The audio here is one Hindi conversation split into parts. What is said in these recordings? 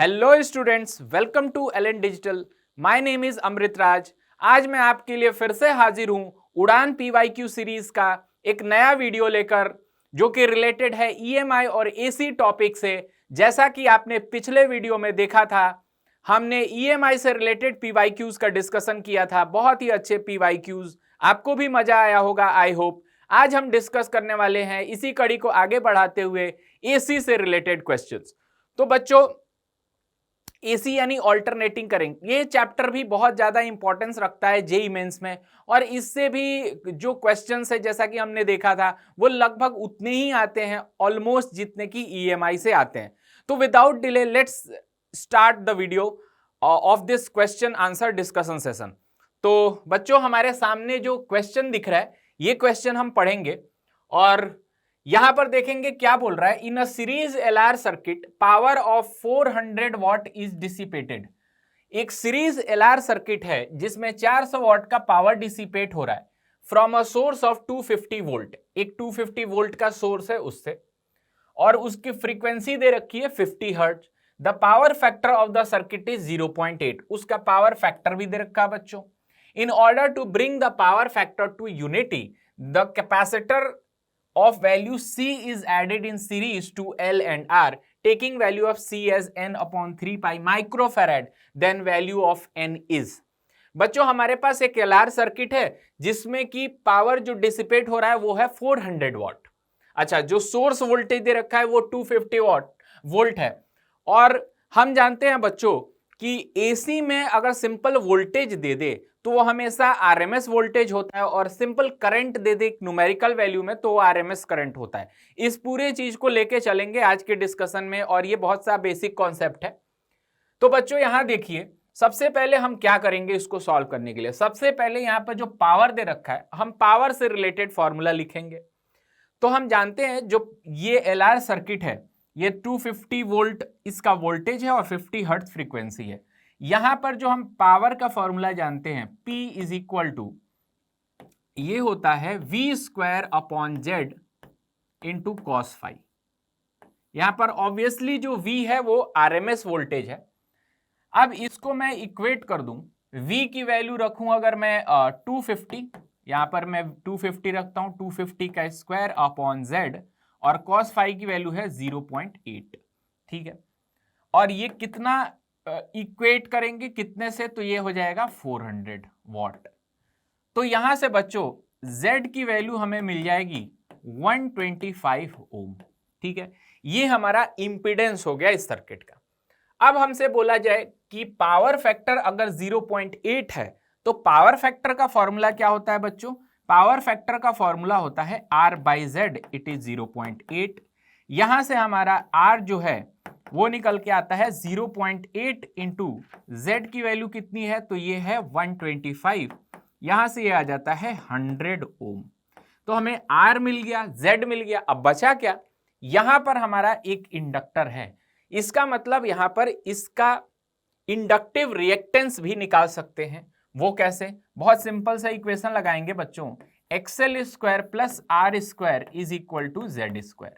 Hello students, welcome to LN digital. My name is Amrit Raj. आज मैं आपके लिए फिर से हाजिर हूं उड़ान पीवाईक्यू सीरीज का एक नया वीडियो लेकर, जो कि रिलेटेड है ईएमआई और एसी टॉपिक से। जैसा कि आपने पिछले वीडियो में देखा था, हमने ईएमआई से रिलेटेड पीवाईक्यूज का डिस्कशन किया था। बहुत ही अच्छे पीवाईक्यूज, आपको भी मजा आया होगा आई होप। आज हम डिस्कस करने वाले हैं इसी कड़ी को आगे बढ़ाते हुए एसी से रिलेटेड क्वेश्चंस। तो बच्चों, एसी यानी ऑल्टरनेटिंग करंट, ये चैप्टर भी बहुत ज्यादा इंपॉर्टेंस रखता है जेईई मेंस में, और इससे भी जो क्वेश्चंस है जैसा कि हमने देखा था वो लगभग उतने ही आते हैं ऑलमोस्ट जितने कि ईएमआई से आते हैं। तो without delay let's start the video of this question answer discussion session. तो बच्चों, हमारे सामने जो क्वेश्चन दिख रहा है ये क्वेश्चन हम पढ़ेंगे और यहां पर देखेंगे क्या बोल रहा है। In a series LR circuit power of 400 watt is dissipated. एक सीरीज एलआर सर्किट है जिसमें 400 वॉट का पावर डिसिपेट हो रहा है from a source of 250 volt. एक 250 वोल्ट का सोर्स है उससे, और उसकी फ्रीक्वेंसी दे रखी है 50 hertz. The power factor of the circuit is 0.8। उसका पावर फैक्टर भी दे रखा है बच्चों। In order to bring the power factor to unity, the capacitor of value C is added in series to L and R, taking value of C as n upon 3 pi microfarad, then value of n is। बच्चों, हमारे पास एक LR सर्किट है जिसमें कि पावर जो डिसिपेट हो रहा है वो है 400 वॉट। अच्छा, जो सोर्स वोल्टेज दे रखा है वो 250 वोल्ट है। और हम जानते हैं बच्चों कि एसी में अगर सिंपल वोल्टेज दे दे तो वो हमेशा आरएमएस वोल्टेज होता है, और सिंपल करंट दे दे न्यूमेरिकल वैल्यू में तो वो आरएमएस करंट होता है। इस पूरे चीज को लेके चलेंगे आज के डिस्कशन में, और ये बहुत सा बेसिक कॉन्सेप्ट है। तो बच्चों यहां देखिए, सबसे पहले हम क्या करेंगे इसको सॉल्व करने के लिए। सबसे पहले यहां पर जो पावर दे रखा है, हम पावर से रिलेटेड फॉर्मूला लिखेंगे। तो हम जानते हैं जो ये एलआर सर्किट है ये 250 वोल्ट इसका वोल्टेज है और 50 हर्ट्ज फ्रीक्वेंसी है। यहां पर जो हम पावर का फॉर्मूला जानते हैं P इज इक्वल टू ये होता है V² upon Z into cos phi. यहां पर ऑब्वियसली जो V है वो आरएमएस वोल्टेज है। अब इसको मैं इक्वेट कर दूं, V की वैल्यू रखूं अगर मैं 250, यहां पर मैं 250 रखता हूं, 250 का स्क्वायर अपॉन Z, और कॉस फाई की वैल्यू है 0.8। ठीक है, और ये कितना इक्वेट करेंगे कितने से, तो ये हो जाएगा 400 वॉट। तो यहां से बच्चों Z की वैल्यू हमें मिल जाएगी 125 ओम। ठीक है, ये हमारा इंपीडेंस हो गया इस सर्किट का। अब हमसे बोला जाए कि पावर फैक्टर अगर 0.8 है तो पावर फैक्टर का फॉर्मूला क्या होता है बच्चों। पावर फैक्टर का फॉर्मूला होता है R/Z, इट इज 0.8। यहां से हमारा R जो है वो निकल के आता है 0.8 इंटू Z की वैल्यू कितनी है, तो ये है 125। यहां से ये आ जाता है 100 ओम। तो हमें R मिल गया, Z मिल गया। अब बचा क्या, यहां पर हमारा एक इंडक्टर है। इसका मतलब यहां पर इसका इंडक्टिव रिएक्टेंस भी निकाल सकते हैं। वो कैसे, बहुत सिंपल सा इक्वेशन लगाएंगे बच्चों, XL² plus R² is equal to Z²।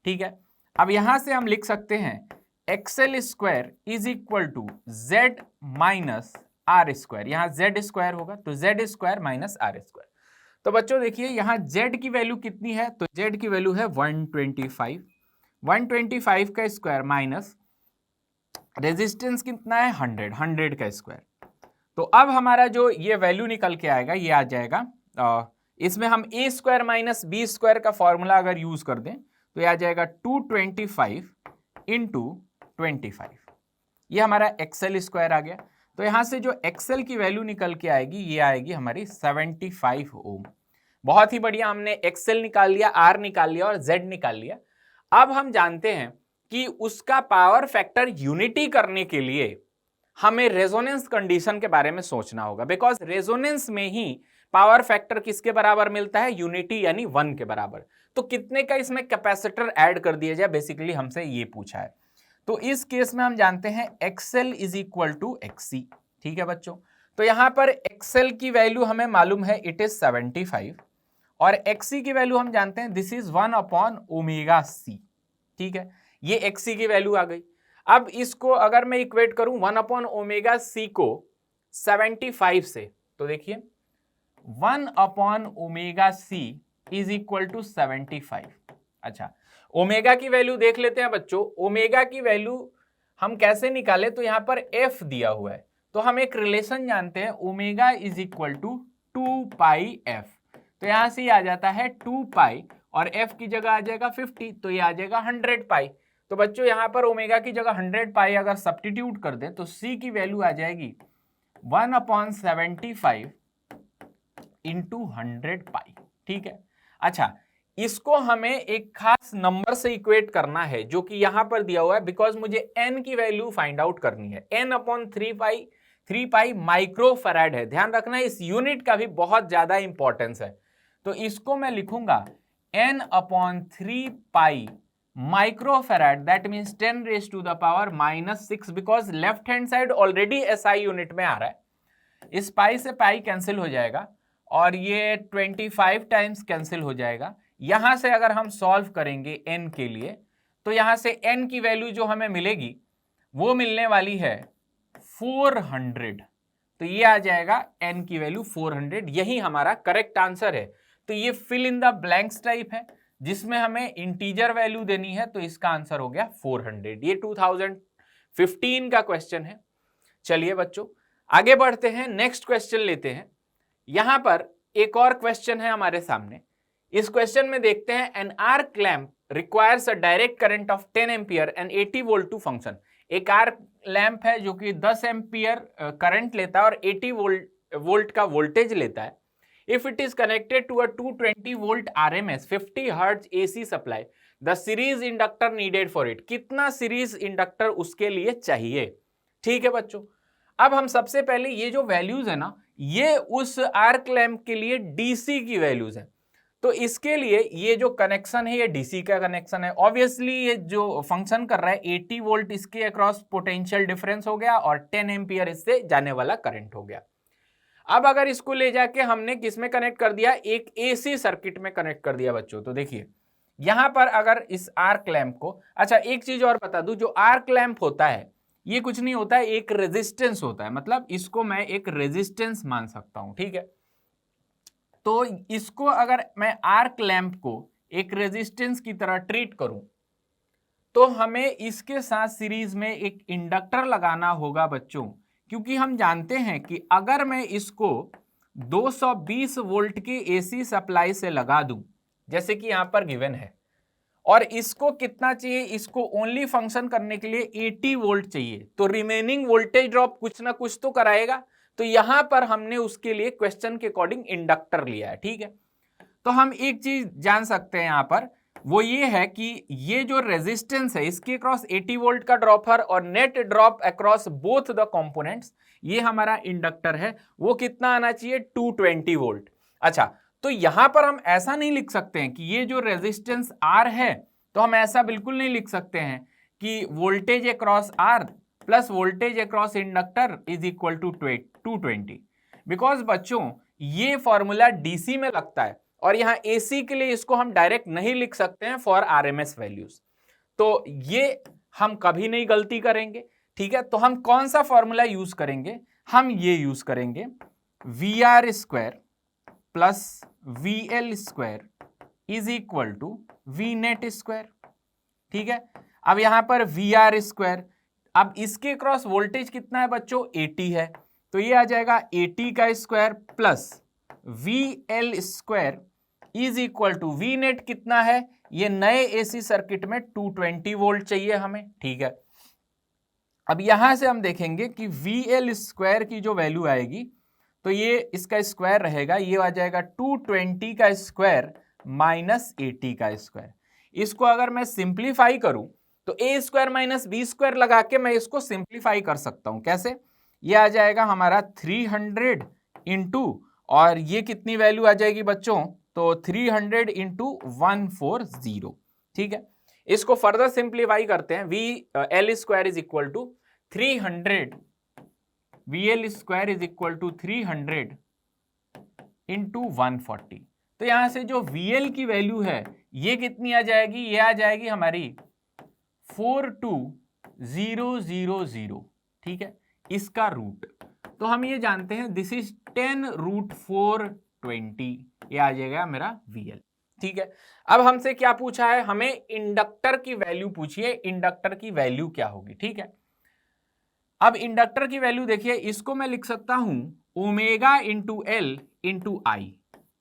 ठीक है, अब यहां से हम लिख सकते हैं XL² is equal to Z minus R²। यहां Z² होगा तो Z² माइनस R²। तो बच्चों देखिए यहां Z की वैल्यू कितनी है, तो Z की वैल्यू है 125। 125 का स्क्वायर माइनस रेजिस्टेंस कितना है 100 का स्क्वायर। तो अब हमारा जो ये वैल्यू निकल के आएगा ये आ जाएगा, इसमें हम A² माइनस B² का फॉर्मूला अगर यूज कर दें तो ये आ जाएगा 225 इंटू 25। ये हमारा XL² आ गया। तो यहां से जो XL की वैल्यू निकल के आएगी ये आएगी हमारी 75 ओम। बहुत ही बढ़िया, हमने XL निकाल लिया, R निकाल लिया और Z निकाल लिया। अब हम जानते हैं कि उसका पावर फैक्टर यूनिटी करने के लिए हमें रेजोनेंस कंडीशन के बारे में सोचना होगा, बिकॉज रेजोनेंस में ही पावर फैक्टर किसके बराबर मिलता है, यूनिटी यानी 1 के बराबर। तो कितने का इसमें कैपेसिटर ऐड कर दिया जाए, बेसिकली हमसे ये पूछा है। तो इस केस में हम जानते हैं XL is equal to XC। ठीक है बच्चों, तो यहां पर XL की वैल्यू हमें मालूम है इट इज 75, और XC की वैल्यू हम जानते हैं this is 1 upon omega C। ठीक है, ये XC की वैल्यू आ गई। अब इसको अगर मैं इक्वेट करूं 1/ओमेगा c को 75 से, तो देखिए 1/ओमेगा c इज इक्वल टू 75। अच्छा, ओमेगा की वैल्यू देख लेते हैं बच्चों। ओमेगा की वैल्यू हम कैसे निकाले, तो यहां पर f दिया हुआ है, तो हम एक रिलेशन जानते हैं, omega is equal to 2πf। तो यहां से आ जाता है 2π और f की जगह आ जाएगा 50, तो ये आ जाएगा 100π। तो बच्चों यहां पर ओमेगा की जगह 100π अगर सब्स्टिट्यूट कर दें तो c की वैल्यू आ जाएगी 1/75 इंटू 100π। ठीक है। अच्छा, इसको हमें एक खास नंबर से इक्वेट करना है जो कि यहां पर दिया हुआ है, बिकॉज मुझे n की वैल्यू फाइंड आउट करनी है। n/3π माइक्रोफैराड है। ध्यान रखना, इस यूनिट का भी बहुत ज्यादा इंपॉर्टेंस है। तो इसको मैं लिखूंगा n/3π microfarad, that means 10⁻⁻⁻⁶, because left hand side already SI unit में आ रहा है। इस पाई से पाई कैंसिल हो जाएगा और ये 25 टाइम्स कैंसिल हो जाएगा। यहां से अगर हम सॉल्व करेंगे n के लिए, तो यहां से n की वैल्यू जो हमें मिलेगी वो मिलने वाली है 400। तो ये आ जाएगा n की वैल्यू 400, यही हमारा करेक्ट आंसर है। तो ये fill in the blanks type है जिसमें हमें इंटीजर वैल्यू देनी है, तो इसका आंसर हो गया 400। ये 2015 का क्वेश्चन है। चलिए बच्चों आगे बढ़ते हैं, नेक्स्ट क्वेश्चन लेते हैं। यहां पर एक और क्वेश्चन है हमारे सामने। इस क्वेश्चन में देखते हैं, an arc lamp requires a direct current of 10 ampere and 80 volt to function. एक आर्क लैंप है जो कि 10 एम्पियर करंट लेता है और 80 वोल्ट का वोल्टेज लेता है। If it is connected to a 220 volt RMS 50 hertz AC सप्लाई, the series inductor needed for it. कितना सीरीज इंडक्टर उसके लिए चाहिए। ठीक है बच्चों, अब हम सबसे पहले ये जो वैल्यूज है ना, ये उस आर्क लैंप के लिए DC की वैल्यूज है। तो इसके लिए ये जो कनेक्शन है ये DC का कनेक्शन है। ऑब्वियसली ये जो फंक्शन कर रहा है 80 वोल्ट इसके अक्रॉस पोटेंशियल डिफरेंस हो गया और 10 एम्पियर इससे जाने वाला करंट हो गया। अब अगर इसको ले जाके हमने किस में कनेक्ट कर दिया, एक AC सर्किट में कनेक्ट कर दिया बच्चों। तो देखिए यहां पर अगर इस आर्क लैंप को, अच्छा एक चीज और बता दूं, जो आर्क लैंप होता है ये कुछ नहीं होता है, एक रेजिस्टेंस होता है। मतलब इसको मैं एक रेजिस्टेंस मान सकता हूं। ठीक है, तो इसको अगर मैं आर्क लैंप को एक रेजिस्टेंस की तरह ट्रीट करूं तो हमें इसके साथ सीरीज में एक इंडक्टर लगाना होगा बच्चों, क्योंकि हम जानते हैं कि अगर मैं इसको 220 वोल्ट की AC सप्लाई से लगा दूं, जैसे कि यहां पर गिवन है, और इसको कितना चाहिए, इसको ओनली फंक्शन करने के लिए 80 वोल्ट चाहिए, तो रिमेनिंग वोल्टेज ड्रॉप कुछ ना कुछ तो कराएगा। तो यहां पर हमने उसके लिए क्वेश्चन के अकॉर्डिंग इंडक्टर लिया है। ठीक है, तो हम एक चीज जान सकते हैं यहां पर, वो ये है कि ये जो रेजिस्टेंस है इसके अक्रॉस 80 वोल्ट का ड्रॉप है और net drop across both the components, ये हमारा इंडक्टर है, वो कितना आना चाहिए 220 वोल्ट। अच्छा, तो यहां पर हम ऐसा नहीं लिख सकते हैं कि ये जो रेजिस्टेंस R है, तो हम ऐसा बिल्कुल नहीं लिख सकते हैं कि वोल्टेज अक्रॉस R प्लस voltage across inductor is equal to 220, because बच्चों ये फॉर्मूला DC में लगता है और यहां AC के लिए इसको हम डायरेक्ट नहीं लिख सकते हैं फॉर RMS वैल्यूज। तो ये हम कभी नहीं गलती करेंगे। ठीक है, तो हम कौन सा फॉर्मूला यूज करेंगे, हम ये यूज करेंगे VR square plus VL square is equal to V net square. ठीक है, अब यहां पर VR स्क्वायर, अब इसके क्रॉस वोल्टेज कितना है बच्चों 80 है, तो ये आ जाएगा 80 का square plus VL square is equal to V net कितना है, ये नए AC सर्किट में 220 वोल्ट चाहिए हमें। ठीक है, अब यहां से हम देखेंगे कि VL स्क्वायर की जो वैल्यू आएगी, तो ये इसका स्क्वायर रहेगा, ये आ जाएगा 220 का स्क्वायर माइनस 80 का स्क्वायर। इसको अगर मैं सिंप्लीफाई करूं तो A square minus B square लगा के मैं इसको सिंप्लीफाई कर सकता हूं। कैसे, ये आ जाएगा हमारा 300 इंटू, और ये कितनी वैल्यू आ जाएगी बच्चों, तो 300 इंटू 140। ठीक है, इसको फर्दर सिंप्लीफाई करते हैं, VL square is equal to 300, VL square is equal to 300 into 140। तो यहां से जो VL की वैल्यू है ये कितनी आ जाएगी, ये आ जाएगी हमारी 42 000, ठीक है, इसका रूट, तो हम ये जानते हैं दिस इज 10√420, ये आ जाएगा मेरा VL, ठीक है। अब हमसे क्या पूछा है, हमें इंडक्टर की वैल्यू पूछिए, इंडक्टर की वैल्यू क्या होगी, ठीक है। अब इंडक्टर की वैल्यू देखिए, इसको मैं लिख सकता हूं omega into L into I,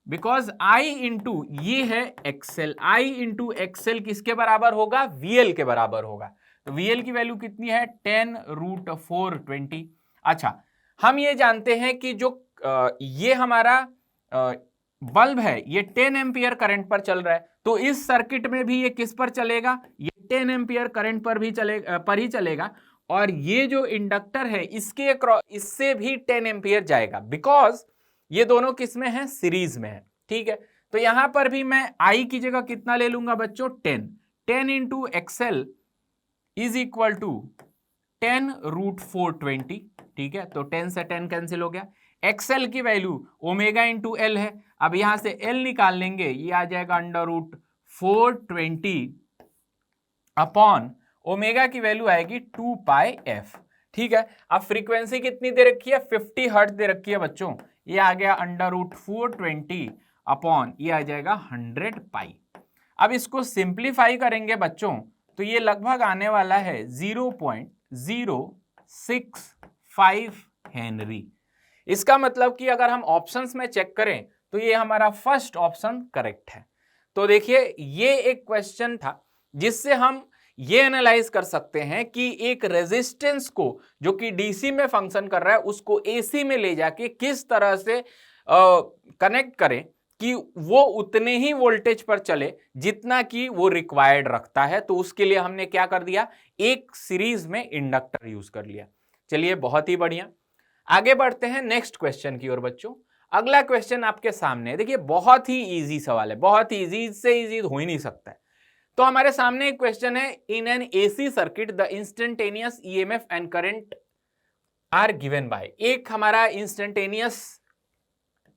because I into ये है एक्सएल, आई इंटू एक्सएल किसके बराबर होगा, VL के बराबर होगा। तो VL की वैल्यू कितनी है, 10√420। अच्छा, हम ये जानते हैं कि जो ये हमारा बल्ब है ये 10 एम्पियर करंट पर चल रहा है, तो इस सर्किट में भी ये किस पर चलेगा, ये 10 एम्पियर करंट पर भी पर ही चलेगा, और ये जो इंडक्टर है इससे भी 10 एम्पियर जाएगा, बिकॉज ये दोनों किस में है, सीरीज में है, ठीक है। तो यहां पर भी मैं आई की जगह कितना ले लूंगा बच्चों, 10 into XL is equal to 10√420, ठीक है। तो 10 से 10 कैंसिल हो गया, एक्सएल की वैल्यू ओमेगा इंटू एल है, अब यहां से एल निकाल लेंगे, ये आ जाएगा √420 अपॉन ओमेगा की वैल्यू आएगी 2πf, ठीक है। अब फ्रीक्वेंसी कितनी दे रखी है, 50 हर्ट्ज दे रखी है बच्चों, ये आ गया √420 अपॉन ये आ जाएगा 100 पाई। अब इसको सिंप्लीफाई करेंगे बच्चों, तो ये लगभग आने वाला है 0.065 हेनरी। इसका मतलब कि अगर हम ऑप्शंस में चेक करें तो ये हमारा फर्स्ट ऑप्शन करेक्ट है। तो देखिए ये एक क्वेश्चन था जिससे हम ये एनालाइज कर सकते हैं कि एक रेजिस्टेंस को जो कि डीसी में फंक्शन कर रहा है उसको एसी में ले जाके किस तरह से कनेक्ट करें कि वो उतने ही वोल्टेज पर चले जितना कि वो रिक्वायर्ड रखता है। तो उसके लिए हमने क्या कर दिया, एक सीरीज में इंडक्टर यूज कर लिया। चलिए बहुत ही बढ़िया, आगे बढ़ते हैं नेक्स्ट क्वेश्चन की ओर बच्चों। अगला क्वेश्चन आपके सामने है, देखिए बहुत ही इजी सवाल है, बहुत ही इजी, इससे इजी हो ही नहीं सकता है। तो हमारे सामने एक क्वेश्चन है, in an AC circuit the instantaneous EMF and current are given by, एक हमारा इंस्टेंटेनियस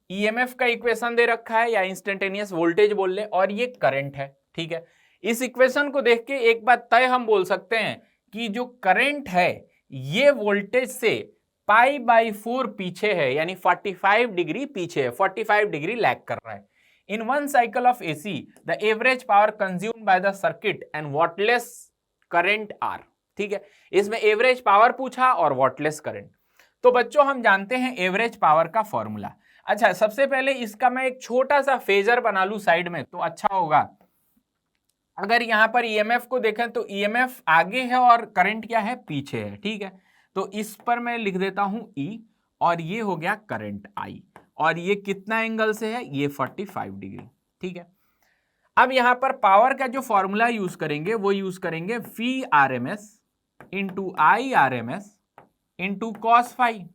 ईएमएफ का इक्वेशन दे रखा है या इंस्टेंटेनियस वोल्टेज बोल ले, और ये करंट है, ठीक है। इस इक्वेशन को देख के एक बात तय हम बोल सकते हैं कि जो करंट है ये वोल्टेज से π/4 पीछे है, यानी 45 डिग्री पीछे है, 45 डिग्री लैग कर रहा है। In one cycle of AC the average power consumed by the circuit and wattless current are, ठीक है। इसमें एवरेज पावर पूछा और वॉटलेस करंट। तो बच्चों हम जानते हैं एवरेज पावर का फॉर्मूला। अच्छा, सबसे पहले इसका मैं एक छोटा सा फेजर बना लूं साइड में तो अच्छा होगा। अगर यहां पर ईएमएफ को देखें तो ईएमएफ आगे है और करंट क्या है, पीछे है, ठीक है। तो इस पर मैं लिख देता हूं E, और ये हो गया करंट I, और ये कितना एंगल से है, ये 45 डिग्री, ठीक है। अब यहां पर पावर का जो फॉर्मूला यूज करेंगे वो यूज करेंगे VRMS into IRMS into cos phi.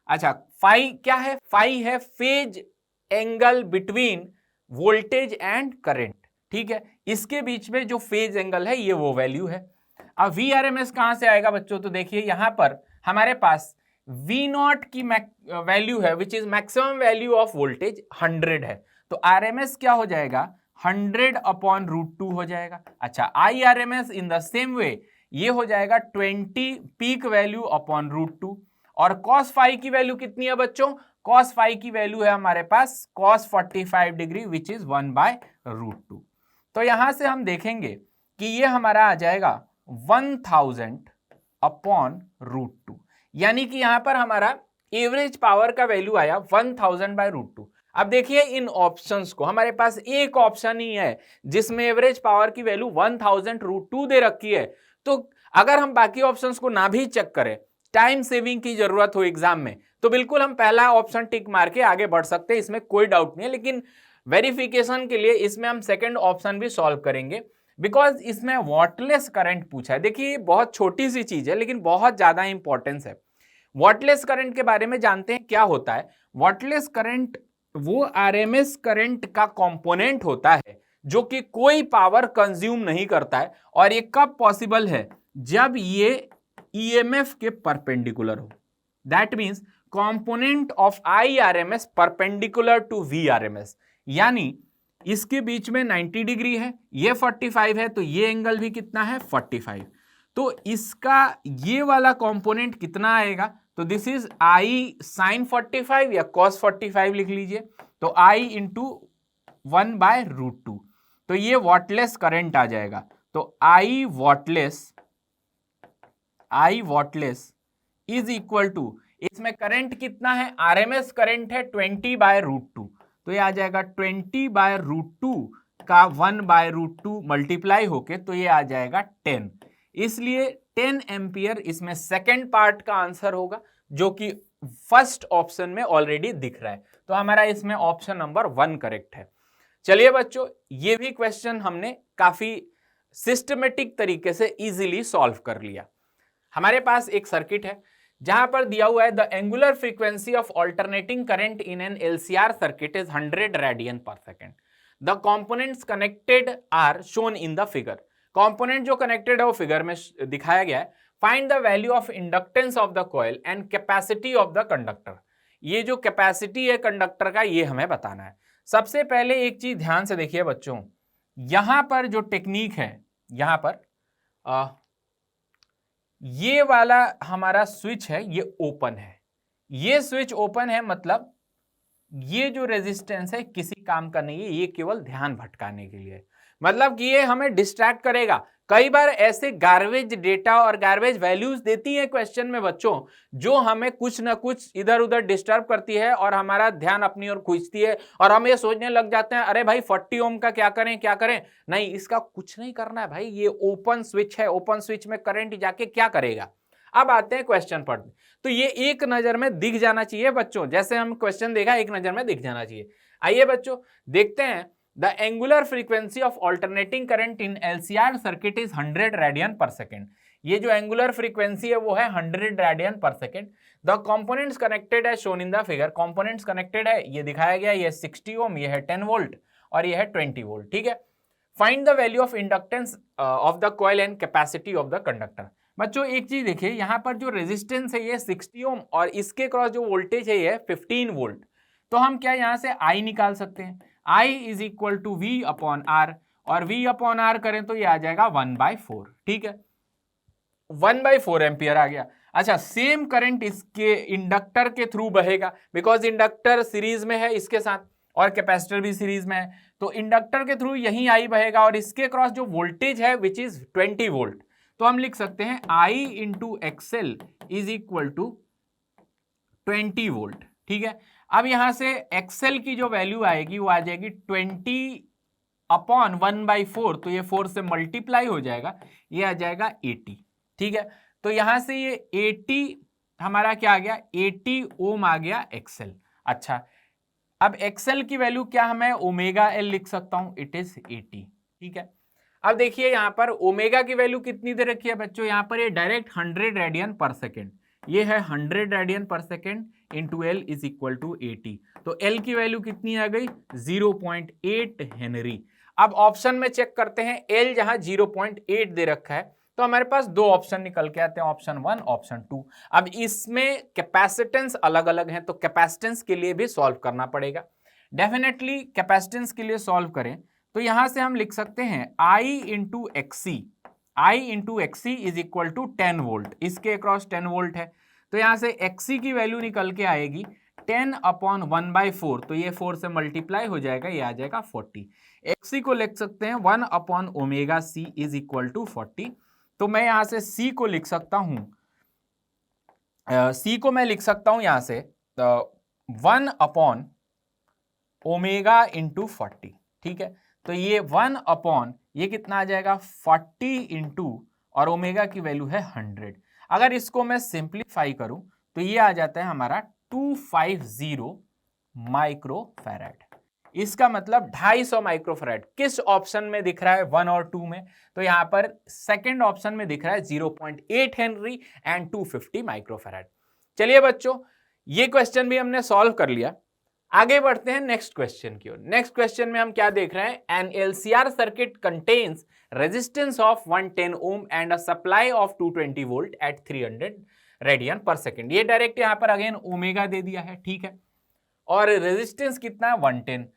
अच्छा, फाई क्या है, फाई है phase angle between voltage and current, ठीक है। इसके बीच में जो फेज एंगल है ये वो वैल्यू है। अब VRMS कहां से आएगा बच्चों, तो देखिए यहां पर हमारे पास V0 की वैल्यू है which is maximum value of voltage 100 है, तो RMS क्या हो जाएगा, 100/√2 हो जाएगा। अच्छा, IRMS in the same way ये हो जाएगा 20 पीक वैल्यू अपॉन √2, और cos फाई की वैल्यू कितनी है बच्चों, cos फाई की वैल्यू है हमारे पास cos 45 डिग्री विच इज 1/√2। तो यहां से हम देखेंगे कि ये हमारा आ जाएगा 1000/√2, यानी कि यहां पर हमारा एवरेज पावर का वैल्यू आया 1000/√2। अब देखिए इन ऑप्शंस को, हमारे पास एक ऑप्शन ही है जिसमें एवरेज पावर की वैल्यू 1000/√2 दे रखी है। तो अगर हम बाकी ऑप्शंस को ना भी चेक करें, टाइम सेविंग की जरूरत हो एग्जाम में, तो बिल्कुल हम पहला ऑप्शन टिक मार के आगे बढ़ सकते हैं, इसमें कोई डाउट नहीं है। लेकिन वेरिफिकेशन के लिए इसमें हम सेकंड ऑप्शन भी सॉल्व करेंगे, बिकॉज इसमें वॉटलेस करंट पूछा है। देखिए बहुत छोटी सी चीज है लेकिन बहुत ज्यादा इंपॉर्टेंस है। वॉटलेस करंट के बारे में जानते हैं क्या होता है। वॉटलेस करंट वो आरएमएस करंट का कंपोनेंट होता है जो कि कोई पावर कंज्यूम नहीं करता है, और ये कब पॉसिबल है, जब ये ईएमएफ के परपेंडिकुलर हो। That means component of IRMS perpendicular to VRMS, यानी इसके बीच में 90 डिग्री है, ये 45 है, तो ये एंगल भी कितना है, 45। तो इसका ये वाला कंपोनेंट कितना आएगा, तो दिस इज आई साइन 45 या कॉस 45 लिख लीजिए, तो आई इंटू 1/√2, तो ये वॉटलेस करंट आ जाएगा। तो आई वॉटलेस इज इक्वल टू, इसमें करंट कितना है, आरएमएस करंट है 20/√2, तो ये आ जाएगा 20/√2 का 1/√2 मल्टीप्लाई होके, तो ये आ जाएगा 10। इसलिए 10 एम्पियर इसमें सेकंड पार्ट का आंसर होगा, जो कि फर्स्ट ऑप्शन में ऑलरेडी दिख रहा है। तो हमारा इसमें ऑप्शन नंबर 1 करेक्ट है। चलिए बच्चों, ये भी क्वेश्चन हमने काफी सिस्टमेटिक तरीके से इजीली सॉल्व कर लिया। हमारे पास एक सर्किट है जहां पर दिया हुआ है the angular frequency of alternating current in an LCR circuit is 100 radian per second. The components connected are shown in the figure. Component जो कनेक्टेड है वो फिगर में दिखाया गया है। Find the value of inductance of the coil and capacity of the conductor. ये जो कैपेसिटी है कंडक्टर का, ये हमें बताना है। सबसे पहले एक चीज ध्यान से देखिए बच्चों, यहां पर जो टेक्निक है, यहां पर ये वाला हमारा स्विच है, ये ओपन है। ये स्विच ओपन है मतलब ये जो रेजिस्टेंस है किसी काम का नहीं है, ये केवल ध्यान भटकाने के लिए, मतलब कि ये हमें डिस्ट्रैक्ट करेगा। कई बार ऐसे गार्बेज डेटा और गार्बेज वैल्यूज देती है क्वेश्चन में बच्चों, जो हमें कुछ ना कुछ इधर उधर डिस्टर्ब करती है और हमारा ध्यान अपनी ओर खींचती है, और हम ये सोचने लग जाते हैं अरे भाई 40 ओम का क्या करें। नहीं, इसका कुछ नहीं करना है भाई, ये ओपन स्विच है, ओपन स्विच में करंट जाके क्या करेगा। अब आते हैं क्वेश्चन पर। तो ये एक नजर में दिख जाना चाहिए बच्चों, जैसे हम क्वेश्चन देखा एक नजर में दिख जाना चाहिए। आइए बच्चों देखते हैं। The angular frequency of alternating current in LCR circuit is 100 radian per second. ये जो एंगुलर फ्रीक्वेंसी है वो है 100 radian per second. The components connected है shown in the figure. Components connected है, ये दिखाया गया, ये 60 ओम, ये है 10 वोल्ट और ये है 20 वोल्ट। ठीक है। Find the value of inductance of the coil and capacity of the conductor. बच्चों एक चीज देखिए, यहां पर जो रेजिस्टेंस है ये 60 ओम और इसके क्रॉस जो वोल्टेज है ये 15 वोल्ट। तो हम क्या यहां से I निकाल सकते हैं, I is equal to V upon R, और V अपॉन R करें तो ये आ जाएगा 1/4। ठीक है, 1/4 एम्पियर आ गया। अच्छा, सेम करंट इसके इंडक्टर के थ्रू बहेगा, बिकॉज इंडक्टर सीरीज में है इसके साथ और कैपेसिटर भी सीरीज में है, तो इंडक्टर के थ्रू यही I बहेगा और इसके क्रॉस जो वोल्टेज है विच इज 20 वोल्ट। तो हम लिख सकते हैं I into XL is equal to 20 volt. ठीक है, अब यहां से एक्सएल की जो वैल्यू आएगी वो आ जाएगी 20 अपॉन 1/4, तो ये 4 से मल्टीप्लाई हो जाएगा, ये आ जाएगा 80। ठीक है, तो यहां से ये 80 हमारा क्या आ गया, 80 ओम आ गया एक्सएल। अच्छा, अब एक्सएल की वैल्यू क्या हमें ओमेगा एल लिख सकता हूं, इट इज 80। ठीक है, अब देखिए यहां पर ओमेगा की वैल्यू कितनी दे रखी है बच्चों, यहां पर ये डायरेक्ट 100 रेडियन पर सेकेंड, ये है 100 radian per second into L is equal to 80। तो एल की वैल्यू कितनी आ गई, 0.8 हेनरी। अब ऑप्शन में चेक करते हैं, एल जहां 0.8 दे रखा है तो हमारे पास दो ऑप्शन निकल के आते हैं, ऑप्शन 1 ऑप्शन 2। अब इसमें कैपेसिटेंस अलग अलग है, तो कैपेसिटेंस के लिए भी सॉल्व करना पड़ेगा। डेफिनेटली कैपेसिटेंस के लिए सॉल्व करें तो यहां से हम लिख सकते हैं I into XC is equal to 10 volt, इसके अक्रॉस 10 वोल्ट है, तो यहां से एक्सी की वैल्यू निकल के आएगी 10 अपॉन 1/4, तो ये 4 से मल्टीप्लाई हो जाएगा, ये आ जाएगा 40। एक्सी को लिख सकते हैं 1 upon omega C is equal to 40। तो मैं यहां से सी को लिख सकता हूं, सी को मैं लिख सकता हूं यहां से 1 अपॉन ओमेगा इंटू 40। ठीक है, तो ये 1 अपॉन ये कितना आ जाएगा 40 इंटू और ओमेगा की वैल्यू है 100। अगर इसको मैं सिंप्लीफाई करूं तो ये आ जाता है हमारा 250 माइक्रोफैराड। इसका मतलब 250 माइक्रोफैराड। किस ऑप्शन में दिख रहा है, 1 और 2 में, तो यहां पर सेकंड ऑप्शन में दिख रहा है 0.8 हेनरी एंड 250 माइक्रोफैराड। चलिए बच्चों, ये क्वेश्चन भी हमने सॉल्व कर लिया। आगे बढ़ते हैं नेक्स्ट क्वेश्चन की ओर। नेक्स्ट क्वेश्चन में हम क्या देख रहे हैं, an LCR circuit contains resistance of 110 ohm and a supply of 220 volt at 300 radian per second. ये डायरेक्ट यहां पर अगेन ओमेगा दे दिया है। ठीक है, और रेजिस्टेंस कितना है 110,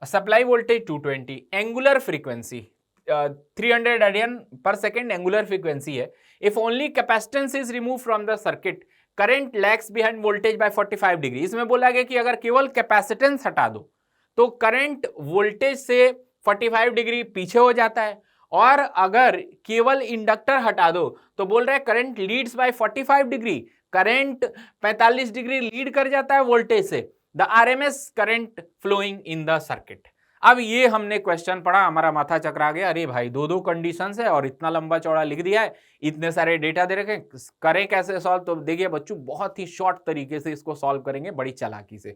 supply voltage 220, angular frequency 300 radian per second angular frequency है। If only capacitance is remove from the circuit current lags behind voltage by 45 degree. इसमें बोला गया कि अगर केवल कैपेसिटेंस हटा दो तो करंट वोल्टेज से 45 डिग्री पीछे हो जाता है, और अगर केवल इंडक्टर हटा दो तो बोल रहा है current leads by 45 degree, current 45 degree lead कर जाता है वोल्टेज से, the RMS current flowing in the circuit. अब ये हमने क्वेश्चन पढ़ा, हमारा माथा चकरा गया, अरे भाई दो कंडीशंस है और इतना लंबा चौड़ा लिख दिया है, इतने सारे डेटा दे रखे, करें कैसे सॉल्व। तो देखिए बच्चों बहुत ही शॉर्ट तरीके से इसको सॉल्व करेंगे, बड़ी चालाकी से।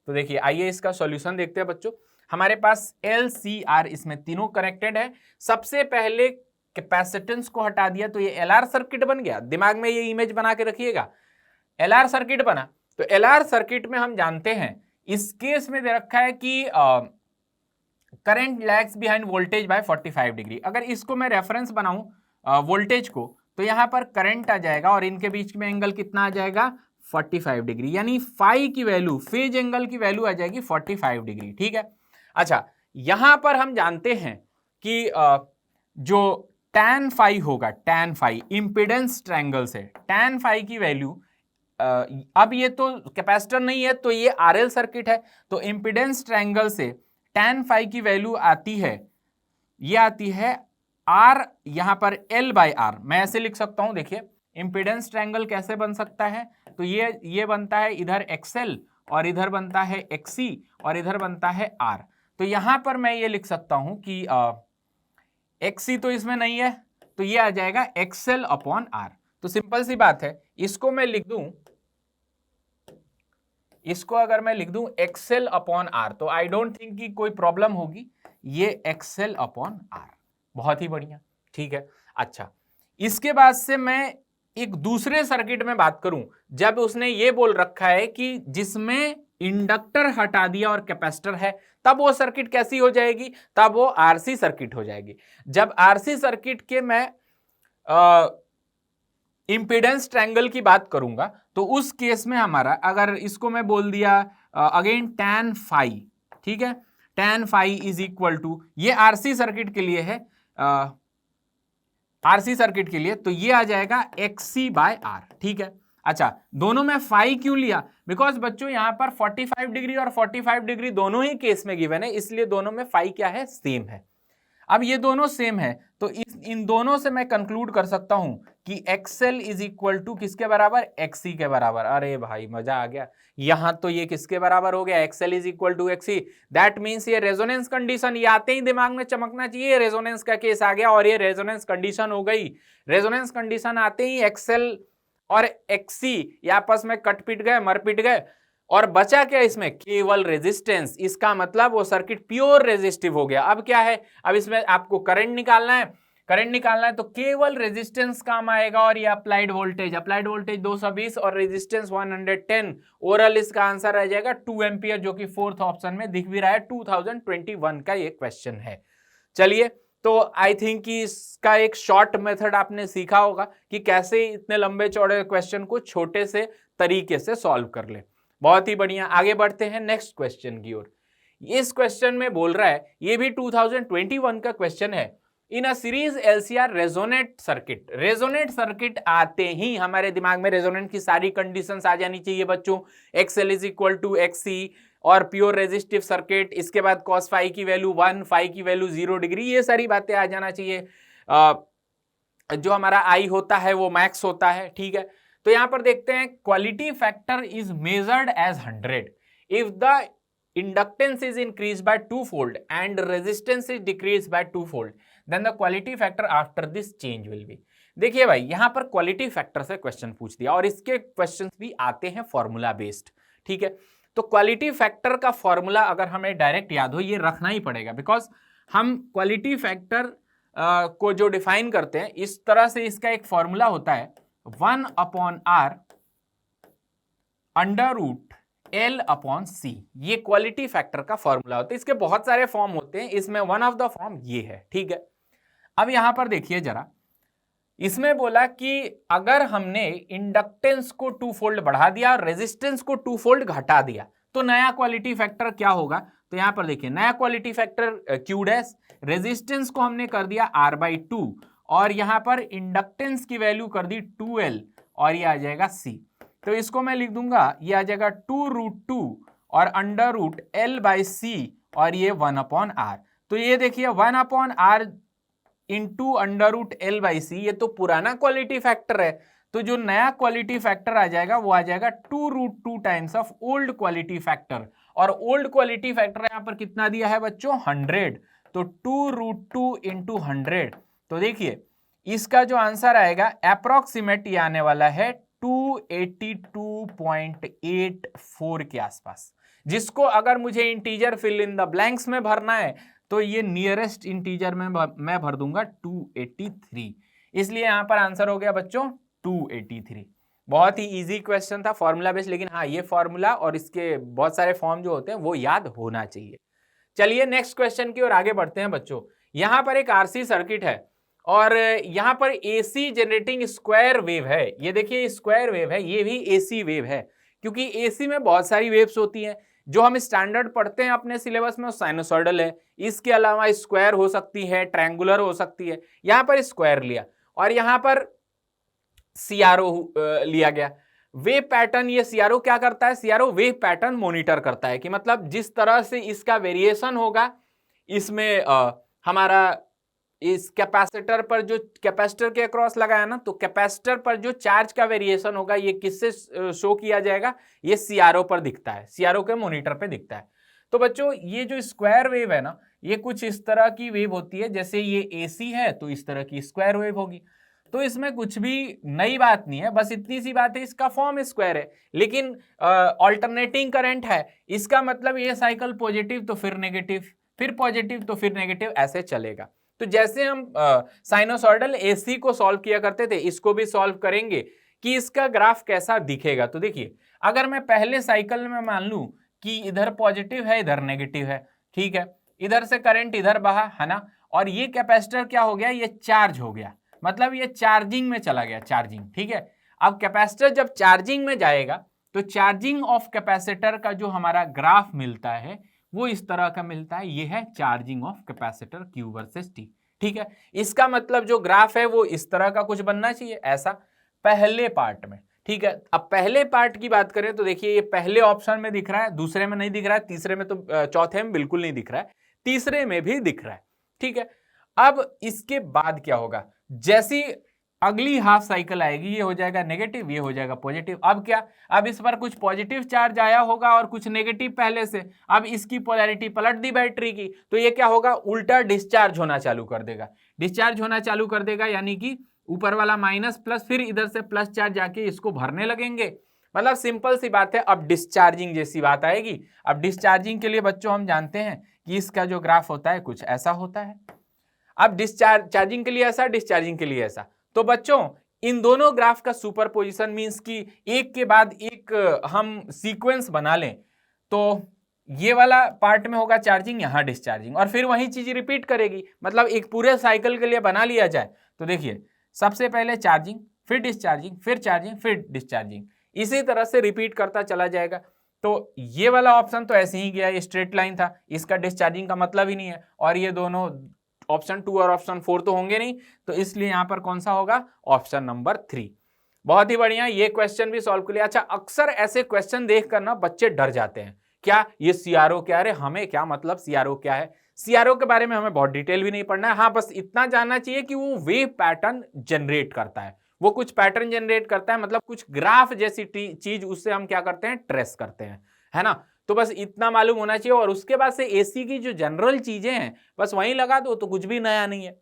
तो देखिए आइए इसका सॉल्यूशन देखते हैं बच्चों। हमारे पास LCR इसमें तीनों कनेक्टेड है। सबसे पहले कैपेसिटेंस को हटा दिया तो ये LR सर्किट बन गया। दिमाग में ये इमेज बना के रखिएगा, LR सर्किट बना। तो LR सर्किट में हम जानते हैं इस केस में दे रखा है कि current lags behind voltage by 45 degree. अगर इसको मैं रेफरेंस बनाऊं वोल्टेज को, तो यहां पर करंट आ जाएगा और इनके बीच में एंगल कितना आ जाएगा 45 डिग्री, यानी फाई की वैल्यू, फेज एंगल की वैल्यू आ जाएगी 45 डिग्री। ठीक है। अच्छा, यहां पर हम जानते हैं कि जो tan फाई होगा, tan फाई इंपिडेंस ट्रायंगल से tan फाई की वैल्यू, अब ये तो कैपेसिटर नहीं है तो ये RL सर्किट है, तो इंपिडेंस ट्रायंगल से tan फाई की वैल्यू आती है, ये आती है R, यहां पर L बाय R। मैं ऐसे लिख सकता हूं, देखिए इंपिडेंस ट्रायंगल कैसे बन सकता है, तो ये बनता है इधर XL और इधर बनता है XC और इधर बनता है R। तो यहां पर मैं ये लिख सकता हूं कि XC तो इसमें नहीं है, तो ये आ जाएगा XL अपॉन R। तो सिंपल सी बात है, इसको मैं लिख दूं, इसको अगर मैं लिख दूं XL अपॉन R, तो आई डोंट थिंक कि कोई प्रॉब्लम होगी, ये XL अपॉन R। बहुत ही बढ़िया, ठीक है। अच्छा, इसके बाद से मैं एक दूसरे सर्किट में बात करूं, जब उसने ये बोल रखा है कि जिसमें इंडक्टर हटा दिया और कैपेसिटर है, तब वो सर्किट कैसी हो जाएगी, तब वो RC सर्किट हो जाएगी। जब RC सर्किट के मैं इंपीडेंस ट्रायंगल की बात करूंगा, तो उस केस में हमारा, अगर इसको मैं बोल दिया अगेन tan फाई, ठीक है, tan phi is equal to, ये RC सर्किट के लिए है, RC सर्किट के लिए, तो ये आ जाएगा XC बाय R। ठीक है। अच्छा, दोनों में फाई क्यों लिया, बिकॉज बच्चों यहां पर 45 डिग्री और 45 डिग्री दोनों ही केस में गिवन है, इसलिए दोनों में फाई क्या है, सेम है। अब ये दोनों सेम है, तो इन दोनों से मैं कंक्लूड कर सकता हूं कि XL इज इक्वल टू किसके बराबर, XC के बराबर। अरे भाई मजा आ गया, यहां तो ये किसके बराबर हो गया, XL is equal to XC। That means ये रेजोनेंस कंडीशन, ये आते ही दिमाग में चमकना चाहिए, रेजोनेंस का केस आ गया और ये रेजोनेंस कंडीशन हो गई। रेजोनेंस कंडीशन आते ही XL और XC ये आपस में कट पिट गए, मर पिट गए, और बचा क्या इसमें, केवल रेजिस्टेंस। इसका मतलब वो सर्किट प्योर रेजिस्टिव हो गया। अब क्या है, अब इसमें आपको करंट निकालना है, करंट निकालना है तो केवल रेजिस्टेंस काम आएगा, और ये अप्लाइड वोल्टेज 220 और रेजिस्टेंस 110। ओवरऑल इसका आंसर आ जाएगा 2 एम्पियर, जो कि फोर्थ ऑप्शन में दिख भी रहा है। 2021 का ये क्वेश्चन है। चलिए, तो आई थिंक कि इसका एक शॉर्ट मेथड आपने सीखा होगा कि कैसे इतने लंबे चौड़े क्वेश्चन को छोटे से तरीके से सॉल्व कर ले। बहुत ही बढ़िया, आगे बढ़ते हैं नेक्स्ट क्वेश्चन की ओर। इस क्वेश्चन में बोल रहा है, ये भी 2021 का क्वेश्चन है। In a series LCR resonate circuit, resonate circuit आते ही हमारे दिमाग में रेजोनेंट की सारी कंडीशंस आ जानी चाहिए बच्चों। XL is equal to XC और प्योर रेजिस्टिव सर्किट, इसके बाद cos फाई की वैल्यू 1, फाई की वैल्यू 0 डिग्री, ये सारी बातें आ जाना चाहिए। जो हमारा I होता है वो मैक्स होता है। ठीक है, तो यहां पर देखते हैं, quality factor is measured as 100 if the inductance is increase by 2-fold and resistance is decrease by 2-fold, then the quality factor after this change will be. देखिए भाई, यहां पर क्वालिटी फैक्टर से क्वेश्चन पूछ दिया और इसके क्वेश्चंस भी आते हैं फॉर्मूला बेस्ड। ठीक है, तो क्वालिटी फैक्टर का फॉर्मूला अगर हमें डायरेक्ट याद हो, ये रखना ही पड़ेगा, बिकॉज हम क्वालिटी फैक्टर को जो डिफाइन करते हैं इस तरह से, इसका एक फॉर्मूला होता है 1/R √L/C। ये क्वालिटी फैक्टर का फॉर्मूला होता है। इसके बहुत सारे फॉर्म होते हैं, इसमें वन ऑफ द फॉर्म ये है। ठीक है, अब यहां पर देखिए जरा, इसमें बोला कि अगर हमने इंडक्टेंस को 2-fold बढ़ा दिया और रेजिस्टेंस को 2-fold घटा दिया, तो नया क्वालिटी फैक्टर क्या होगा। तो यहां पर देखिए, नया quality factor Q dash, resistance को हमने कर दिया R/2 और यहाँ पर इंडक्टेंस की वैल्यू कर दी 2L और ये आ जाएगा C। तो इसको मैं लिख दूंगा, ये आ जाएगा 2√2 और √L/C और ये 1/R। तो ये देखिए 1/R इंटू √L/C, ये तो पुराना क्वालिटी फैक्टर है। तो जो नया क्वालिटी फैक्टर आ जाएगा वो आ जाएगा 2√2 times of old quality factor. और ओल्ड क्वालिटी फैक्टर यहाँ पर कितना दिया है बच्चों, 100। तो 2√2 इंटू 100। तो देखिए इसका जो आंसर आएगा अप्रोक्सीमेट ये आने वाला है 282.84 के आसपास, जिसको अगर मुझे integer fill in the blanks में भरना है तो ये नियरेस्ट इंटीजर में मैं भर दूंगा 283। इसलिए यहां पर आंसर हो गया बच्चों 283। बहुत ही इजी क्वेश्चन था, फॉर्मूला बेस्ड, लेकिन हाँ ये फॉर्मूला और इसके बहुत सारे फॉर्म जो होते हैं वो याद होना चाहिए। चलिए नेक्स्ट क्वेश्चन की ओर आगे बढ़ते हैं बच्चों। यहां पर एक आरसी सर्किट है और यहां पर एसी जनरेटिंग स्क्वायर वेव है। ये देखिए स्क्वायर वेव है, ये भी एसी वेव है, क्योंकि एसी में बहुत सारी वेव्स होती हैं। जो हम स्टैंडर्ड पढ़ते हैं अपने सिलेबस में साइनोसॉइडल है, इसके अलावा स्क्वायर हो सकती है, ट्रायंगुलर हो सकती है। यहां पर स्क्वायर लिया और यहां पर सीआरओ लिया गया। वेव पैटर्न, ये सीआरओ क्या करता है, सीआरओ वेव पैटर्न मॉनिटर करता है कि मतलब जिस तरह से इसका वेरिएशन होगा इसमें हमारा इस कैपेसिटर पर जो कैपेसिटर के अक्रॉस लगाया ना, तो कैपेसिटर पर जो चार्ज का वेरिएशन होगा ये किससे शो किया जाएगा, ये सीआरओ पर दिखता है, सीआरओ के मॉनिटर पे दिखता है। तो बच्चों ये जो स्क्वायर वेव है ना, ये कुछ इस तरह की वेव होती है, जैसे ये एसी है तो इस तरह की स्क्वायर वेव होगी। तो इसमें कुछ भी नई बात नहीं है, बस इतनी सी बात है इसका फॉर्म स्क्वायर है, लेकिन ऑल्टरनेटिंग करंट है। इसका मतलब ये साइकिल पॉजिटिव तो फिर नेगेटिव, फिर पॉजिटिव तो फिर नेगेटिव, ऐसे चलेगा। तो जैसे हम साइनोसॉइडल एसी को सॉल्व किया करते थे, इसको भी सॉल्व करेंगे कि इसका ग्राफ कैसा दिखेगा। तो देखिए अगर मैं पहले साइकिल में मान लूं कि इधर पॉजिटिव है इधर नेगेटिव है, ठीक है, इधर से करंट इधर बहा है ना, और ये कैपेसिटर क्या हो गया, ये चार्ज हो गया, मतलब ये चार्जिंग में चला गया, चार्जिंग, ठीक है। अब कैपेसिटर जब चार्जिंग में जाएगा तो चार्जिंग ऑफ कैपेसिटर का जो हमारा ग्राफ मिलता है वो इस तरह का मिलता है, ये है charging of capacitor Q versus T, ठीक है। इसका मतलब जो ग्राफ है वो इस तरह का कुछ बनना चाहिए, ऐसा पहले पार्ट में, ठीक है। अब पहले पार्ट की बात करें तो देखिए ये पहले ऑप्शन में दिख रहा है, दूसरे में नहीं दिख रहा है, तीसरे में तो चौथे में बिल्कुल नहीं दिख रहा है, तीसरे में भी दिख रहा है, ठीक है। अब इसके बाद क्या होगा, जैसी अगली हाफ साइकिल आएगी ये हो जाएगा नेगेटिव, ये हो जाएगा पॉजिटिव। अब क्या, अब इस पर कुछ पॉजिटिव चार्ज आया होगा और कुछ नेगेटिव पहले से, अब इसकी पोलैरिटी पलट दी बैटरी की, तो ये क्या होगा, उल्टा डिस्चार्ज होना चालू कर देगा, डिस्चार्ज होना चालू कर देगा, यानी कि ऊपर वाला माइनस प्लस, फिर इधर से प्लस चार्ज जाके इसको भरने लगेंगे। मतलब सिंपल सी बात है, अब डिस्चार्जिंग जैसी बात आएगी। अब डिस्चार्जिंग के लिए बच्चों हम जानते हैं कि इसका जो ग्राफ होता है कुछ ऐसा होता है। अब चार्जिंग के लिए ऐसा, डिस्चार्जिंग के लिए ऐसा। तो बच्चों इन दोनों ग्राफ का सुपरपोजिशन मींस कि एक के बाद एक हम सीक्वेंस बना लें, तो ये वाला पार्ट में होगा चार्जिंग, यहाँ डिस्चार्जिंग, और फिर वही चीज रिपीट करेगी। मतलब एक पूरे साइकिल के लिए बना लिया जाए तो देखिए सबसे पहले चार्जिंग, फिर डिस्चार्जिंग, फिर चार्जिंग, फिर डिस्चार्जिंग, इसी तरह से रिपीट करता चला जाएगा। तो ये वाला ऑप्शन तो ऐसे ही गया, स्ट्रेट लाइन था, इसका डिस्चार्जिंग का मतलब ही नहीं है, और ये दोनों ऑप्शन 2 और ऑप्शन 4 तो होंगे नहीं, तो इसलिए यहां पर कौन सा होगा, ऑप्शन नंबर 3। बहुत ही बढ़िया, ये क्वेश्चन भी सॉल्व कर लिया। अच्छा, अक्सर ऐसे क्वेश्चन देख कर ना बच्चे डर जाते हैं, क्या ये सीआरओ क्या है, हमें क्या मतलब सीआरओ क्या है। सीआरओ के बारे में हमें बहुत डिटेल भी नहीं पढ़ना है, हाँ बस इतना जानना चाहिए कि वो वेव पैटर्न जनरेट करता है, वो कुछ पैटर्न जनरेट करता है, मतलब कुछ ग्राफ जैसी चीज, उससे हम क्या करते हैं, ट्रेस करते हैं, है ना। तो बस इतना मालूम होना चाहिए, और उसके बाद से एसी की जो जनरल चीजें हैं बस वहीं लगा दो, तो कुछ भी नया नहीं है।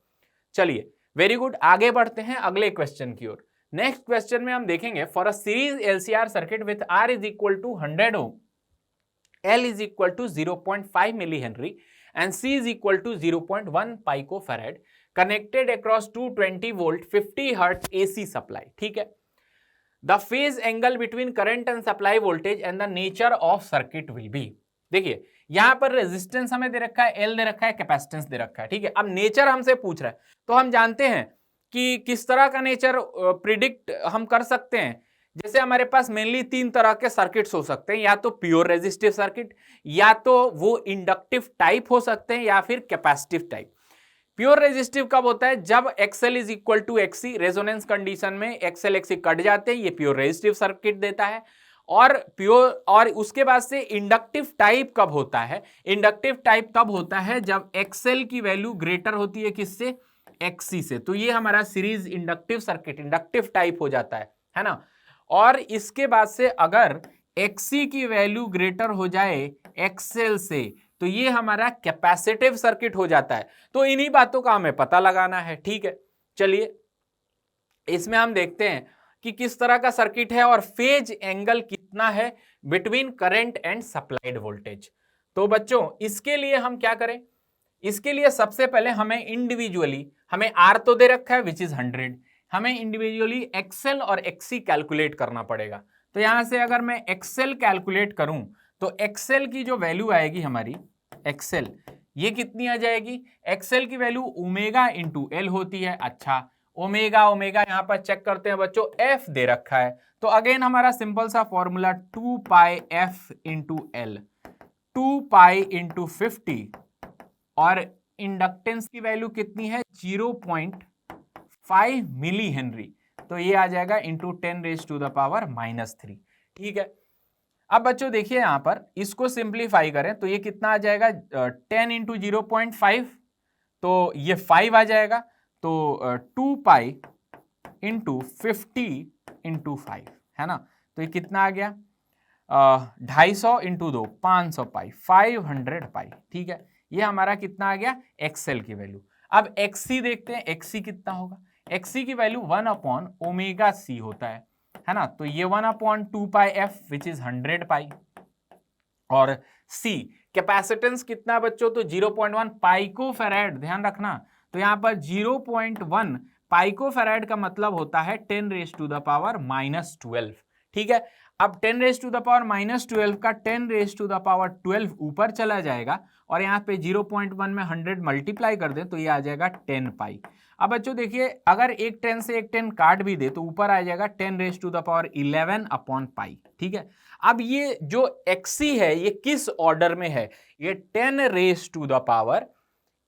चलिए वेरी गुड, आगे बढ़ते हैं अगले क्वेश्चन की ओर। नेक्स्ट क्वेश्चन में हम देखेंगे, for a series LCR circuit with R is equal to 100 ohm, L is equal to 0.5 milli henry and C is equal to 0.1 picofarad connected across 220 volt 50 hertz AC supply, ठीक है। The phase angle between current and supply voltage and the nature of circuit will be। देखिए यहां पर रेजिस्टेंस हमें दे रखा है, एल दे रखा है, कैपेसिटेंस दे रखा है, ठीक है। अब नेचर हमसे पूछ रहा है, तो हम जानते हैं कि किस तरह का नेचर प्रिडिक्ट हम कर सकते हैं। जैसे हमारे पास मेनली 3 तरह के सर्किट्स हो सकते हैं, या तो प्योर रेजिस्टिव सर्किट, या तो वो इंडक्टिव टाइप हो सकते हैं, या फिर कैपेसिटिव टाइप। प्योर रेजिस्टिव कब होता है? जब XL is equal to XC, resonance condition में XL XC कट जाते हैं, ये प्योर रेजिस्टिव सर्किट देता है। और उसके बाद से इंडक्टिव टाइप कब होता है? इंडक्टिव टाइप तब होता है जब XL की वैल्यू ग्रेटर होती है किससे? XC से। तो ये हमारा series inductive circuit inductive type हो जाता है ना। और इसके बाद से अगर XC की वैल्यू ग्रेटर हो जाए XL से तो ये हमारा कैपेसिटिव सर्किट हो जाता है। तो इन्हीं बातों का हमें पता लगाना है, ठीक है। चलिए इसमें हम देखते हैं कि किस तरह का सर्किट है और फेज एंगल कितना है between current and supplied voltage. तो बच्चों इसके लिए हम क्या करें? इसके लिए सबसे पहले हमें इंडिविजुअली, हमें R तो दे रखा है विच इज 100, हमें इंडिविजुअली XL और XC कैलकुलेट करना पड़ेगा। तो यहां से अगर मैं XL कैलकुलेट करूं तो XL की जो वैल्यू आएगी हमारी XL, ये कितनी आ जाएगी? XL की वैल्यू ओमेगा इंटू L होती है। अच्छा, ओमेगा ओमेगा यहां पर चेक करते हैं बच्चों, F दे रखा है। तो अगेन हमारा सिंपल सा फॉर्मूला 2 पाई F into L, 2 pi into 50 और इंडक्टेंस की वैल्यू कितनी है? 0.5 मिली हेनरी। तो ये आ जाएगा into 10 raise to the power -3, ठीक है। अब बच्चों देखिए यहां पर इसको सिंप्लीफाई करें तो ये कितना आ जाएगा? 10 इंटू 0.5 तो ये 5 आ जाएगा। तो 2 पाई इंटू 50 इंटू 5 है ना। तो ये कितना आ गया? 250 इंटू 2 500 पाई, 500 पाई, ठीक है। ये हमारा कितना आ गया? XL की वैल्यू। अब XC देखते हैं, XC कितना होगा? XC की वैल्यू 1 अपॉन ओमेगा C होता है ना। तो ये 1 upon 2 pi F which is 100 पाई, और C कैपेसिटेंस कितना बच्चों? तो 0.1 पाइकोफैराड, ध्यान रखना। तो यहां पर 0.1 पाइकोफैराड का मतलब होता है 10 रेज टू द पावर -12, ठीक है। अब 10 रेज टू द पावर -12 का 10 रेज टू द पावर 12 ऊपर चला जाएगा और यहाँ पे 0.1 में 100 मल्टीप्लाई कर दें तो ये आ जाएगा 10 पाई। अब बच्चों देखिए अगर एक 10 से एक 10 काट भी दे तो ऊपर आ जाएगा 10 raise to the power 11 upon pi, ठीक है। अब ये जो XC है ये किस ऑर्डर में है? ये 10 रेज टू द पावर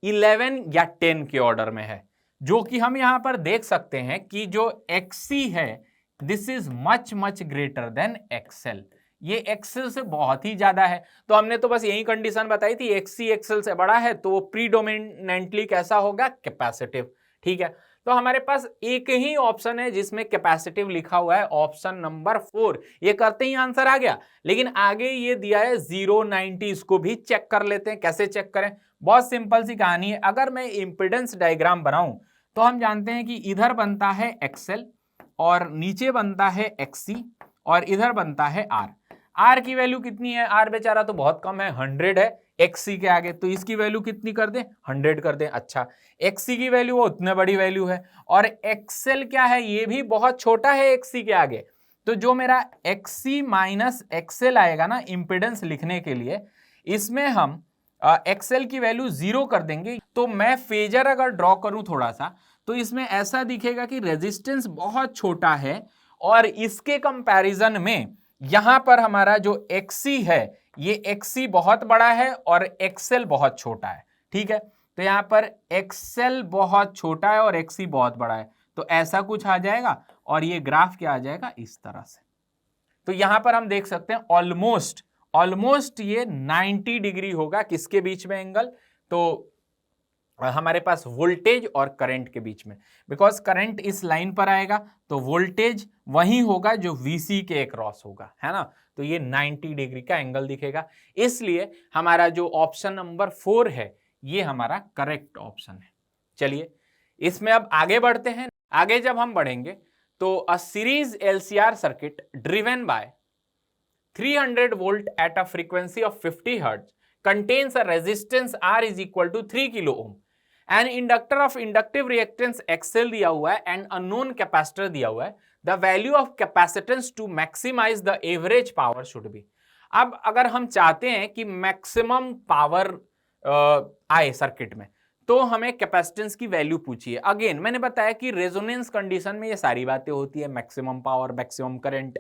11 या 10 के ऑर्डर में है, जो कि हम यहां पर देख सकते हैं कि जो XC है this is much much greater than XL। ये XL से बहुत ही ज्यादा है। तो हमने तो बस यही कंडीशन बताई थी, XC XL से बड़ा है तो वो प्रीडोमिनेंटली कैसा होगा? कैपेसिटिव, ठीक है। तो हमारे पास एक ही ऑप्शन है जिसमें कैपेसिटिव लिखा हुआ है, ऑप्शन नंबर 4। ये करते ही आंसर आ गया, लेकिन आगे ये दिया है 090, इसको भी चेक कर लेते हैं। कैसे चेक करें? बहुत सिंपल सी कहानी है। अगर मैं इंपेडेंस डायग्राम बनाऊं तो हम जानते हैं कि इधर बनता है XL और नीचे बनता है XC और इधर बनता है R। R की वैल्यू कितनी है? R बेचारा तो बहुत कम है, 100 है XC के आगे, तो इसकी वैल्यू कितनी कर दें? 100 कर दें। अच्छा, XC की वैल्यू वो उतने बड़ी वैल्यू है और XL क्या है? ये भी बहुत छोटा है XC के आगे। तो जो मेरा XC माइनस XL आएगा ना इंपेडेंस लिखने के लिए, इसमें हम XL की वैल्यू 0 कर देंगे। तो मैं फेजर अगर ड्रॉ करूं थोड़ा सा तो इसमें ऐसा दिखेगा कि रेजिस्टेंस बहुत छोटा है और इसके कंपैरिजन में यहां पर हमारा जो XC है ये XC बहुत बड़ा है और XL बहुत छोटा है, ठीक है। तो यहां पर XL बहुत छोटा है और XC बहुत बड़ा है, तो ऐसा कुछ आ जाएगा और ये ग्राफ क्या आ जाएगा? इस तरह से। तो यहां पर हम देख सकते हैं ऑलमोस्ट ये 90 डिग्री होगा। किसके बीच में एंगल? तो हमारे पास वोल्टेज और करंट के बीच में, बिकॉज करंट इस लाइन पर आएगा तो वोल्टेज वही होगा जो VC के अक्रॉस होगा, है ना। तो ये 90 डिग्री का एंगल दिखेगा, इसलिए हमारा जो ऑप्शन नंबर 4 है ये हमारा करेक्ट ऑप्शन है। चलिए इसमें अब आगे बढ़ते हैं। आगे जब हम बढ़ेंगे तो अ series LCR circuit driven by 300 volt at a frequency of 50 hertz contains a resistance R is equal to 3 kilo ohm. An inductor of inductive reactance XL दिया हुआ है and unknown capacitor दिया हुआ है. The value of capacitance to maximize the average power should be. अब अगर हम चाहते हैं कि मैक्सिमम पावर आए सर्किट में तो हमें कैपेसिटेंस की वैल्यू पूछिए। अगेन मैंने बताया कि रेजोनेंस कंडीशन में ये सारी बातें होती है, मैक्सिमम पावर, मैक्सिमम करंट।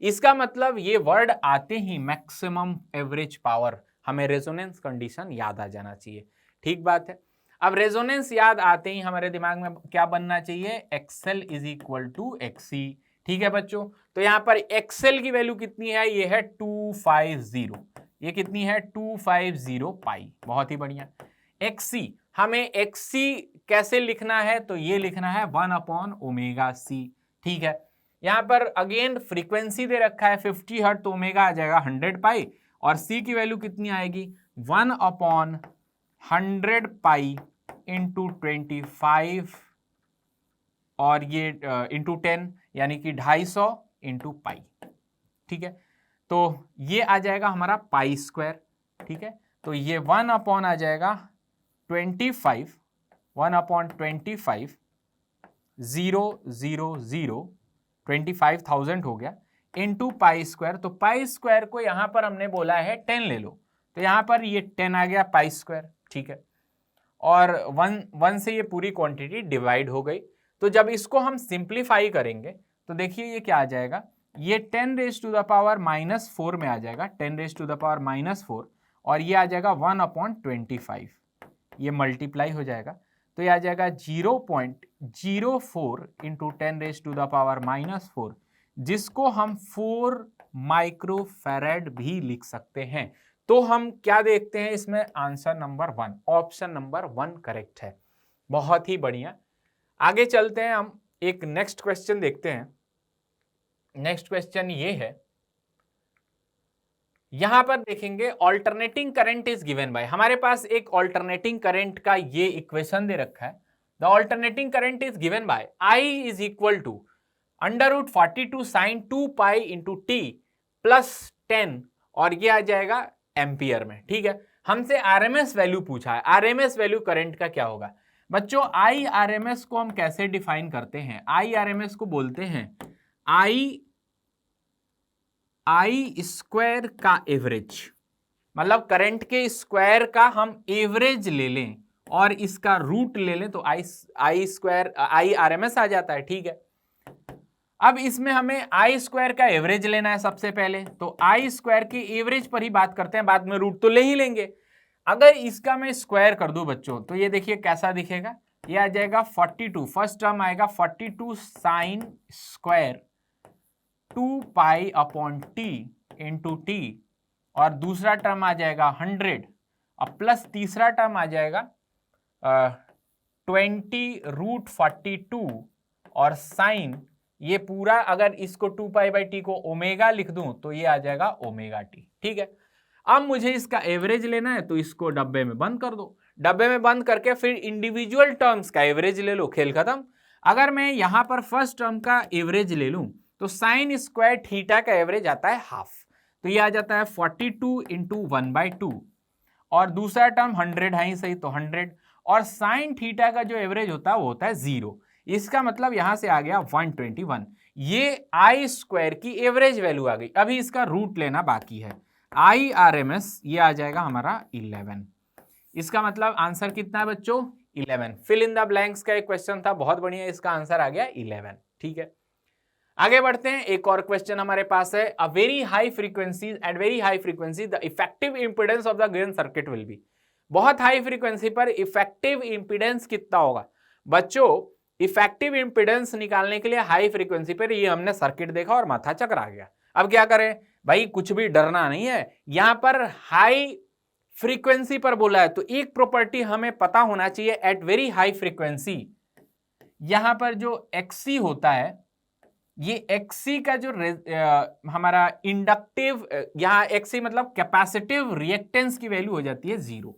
इसका मतलब ये वर्ड आते ही मैक्सिमम एवरेज पावर हमें रेजोनेंस कंडीशन याद आ जाना चाहिए। ठीक बात है। अब रेजोनेंस याद आते ही हमारे दिमाग में क्या बनना चाहिए, XL is equal to XC. ठीक है बच्चों, तो यहां पर एक्सएल की वैल्यू कितनी है, ये है 250, ये कितनी है 250 पाई, बहुत ही बढ़िया। एक्सी, हमें एक्सी कैसे लिखना है, तो ये लिखना है 1/ओमेगा c। ठीक है, यहां पर अगेन फ्रीक्वेंसी दे रखा है 50 हर्ट्ज, तो ओमेगा आ जाएगा 100 पाई, और c की वैल्यू कितनी आएगी 1/100 पाई इंटू 25, और ये इंटू 10 यानी कि 250 इंटू पाई। ठीक है, तो ये आ जाएगा हमारा पाई स्क्वायर। ठीक है, तो ये 1 आ जाएगा 25, 1/25, 000 25,000 हो गया, इंटू पाई स्क्वायर। तो पाई स्क्वायर को यहां पर हमने बोला है 10 ले लो, तो यहां पर ये 10 आ गया पाई स्क्वायर। ठीक है, और 1 से ये पूरी क्वांटिटी डिवाइड हो गई। तो जब इसको हम सिंप्लीफाई करेंगे तो देखिए ये क्या आ जाएगा, ये 10⁻⁻4 में आ जाएगा, 10⁻⁻4, और ये आ जाएगा 1/25, ये मल्टीप्लाई हो जाएगा, तो ये आ जाएगा 0.04 इंटू 10⁻⁻4, जिसको हम 4 माइक्रोफैराड भी लिख सकते हैं। तो हम क्या देखते हैं इसमें, answer number 1, option number 1 correct है। बहुत ही बढ़िया, आगे चलते हैं, हम एक नेक्स्ट क्वेश्चन देखते हैं। नेक्स्ट क्वेश्चन ये है, यहां पर देखेंगे alternating current is given bye, हमारे पास एक ऑल्टरनेटिंग करंट का ये इक्वेशन दे रखा है। The alternating current is given by I is equal to √42 sin 2 pi into T plus 10, और ये आ जाएगा एम्पियर में। ठीक है, हमसे आरएमएस वैल्यू पूछा है, आरएमएस वैल्यू करंट का क्या होगा बच्चों। आई आरएमएस को हम कैसे डिफाइन करते हैं, आई आरएमएस को बोलते हैं आई स्क्वायर का एवरेज, मतलब करंट के स्क्वायर का हम एवरेज ले लें और इसका रूट ले लें तो आई स्क्वायर आई आरएमएस आ जाता है। ठीक है, अब इसमें हमें आई स्क्वायर का एवरेज लेना है सबसे पहले, तो आई स्क्वायर के एवरेज पर ही बात करते हैं, बाद में रूट तो ले ही लेंगे। अगर इसका मैं स्क्वायर कर दूं बच्चों, तो ये देखिए कैसा दिखेगा, ये आ जाएगा 42, फर्स्ट टर्म आएगा 42 sine square 2 pi upon T into T, और दूसरा टर्म आ जाएगा 100, और प्लस तीसरा टर्म आ जाएगा 20√42, और साइन ये पूरा, अगर इसको 2 पाई बाई टी को ओमेगा लिख दूं तो ये आ जाएगा ओमेगा टी। ठीक है, अब मुझे इसका एवरेज लेना है, तो इसको डब्बे में बंद कर दो, डब्बे में बंद करके फिर इंडिविजुअल टर्म्स का एवरेज ले लो, खेल खत्म। अगर मैं यहां पर फर्स्ट टर्म का एवरेज ले लूं तो साइन स्क्वायर थीटा का एवरेज आता है हाफ, तो ये आ जाता है 42 इंटू 1/2, और दूसरा टर्म 100 है ही सही, तो 100, और साइन थीटा का जो एवरेज होता है वो होता है 0, इसका मतलब यहां से आ गया 121। ये आई स्क्वायर की एवरेज वैल्यू आ गई। अभी इसका रूट लेना बाकी है, आई आरएमएस ये आ जाएगा हमारा 11, इसका मतलब आंसर कितना है बच्चों 11। फिल इन द ब्लैंक्स का एक क्वेश्चन था, बहुत बढ़िया, इसका आंसर आ गया 11। ठीक है, आगे बढ़ते हैं, एक और क्वेश्चन हमारे पास है, a very high frequency, at very high frequency the effective impedance of the given circuit will be, बहुत हाई फ्रीक्वेंसी पर इफेक्टिव इंपीडेंस कितना होगा बच्चों। इफेक्टिव इंपीडेंस निकालने के लिए हाई फ्रीक्वेंसी पर ये हमने सर्किट देखा और माथा चकरा गया। अब क्या करें भाई, कुछ भी डरना नहीं है, यहां पर हाई फ्रीक्वेंसी पर बोला है तो एक प्रॉपर्टी हमें पता होना चाहिए, एट वेरी हाई फ्रीक्वेंसी यहां पर जो एक्सी होता है, ये एक्सी का जो हमारा इंडक्टिव, यहां एक्सी मतलब कैपेसिटिव रिएक्टेंस की वैल्यू हो जाती है 0,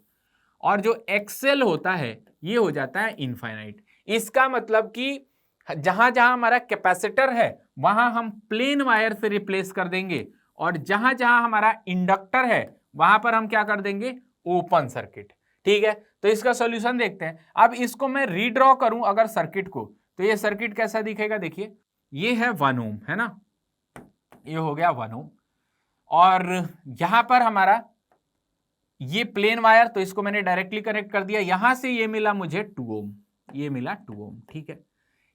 और जो एक्सएल होता है ये हो जाता है इनफाइनाइट। इसका मतलब कि जहां जहां हमारा कैपेसिटर है वहां हम प्लेन वायर से रिप्लेस कर देंगे, और जहां जहां हमारा इंडक्टर है वहां पर हम क्या कर देंगे, ओपन सर्किट। ठीक है, तो इसका सॉल्यूशन देखते हैं। अब इसको मैं रीड्रॉ करूं अगर सर्किट को, तो ये सर्किट कैसा दिखेगा, देखिए ये है 1 ओम, है ना, ये हो गया 1 ओम, और यहां पर हमारा ये प्लेन वायर, तो इसको मैंने डायरेक्टली कनेक्ट कर दिया, यहां से ये मिला मुझे 2 ओम, ये मिला 2 ओम। ठीक है,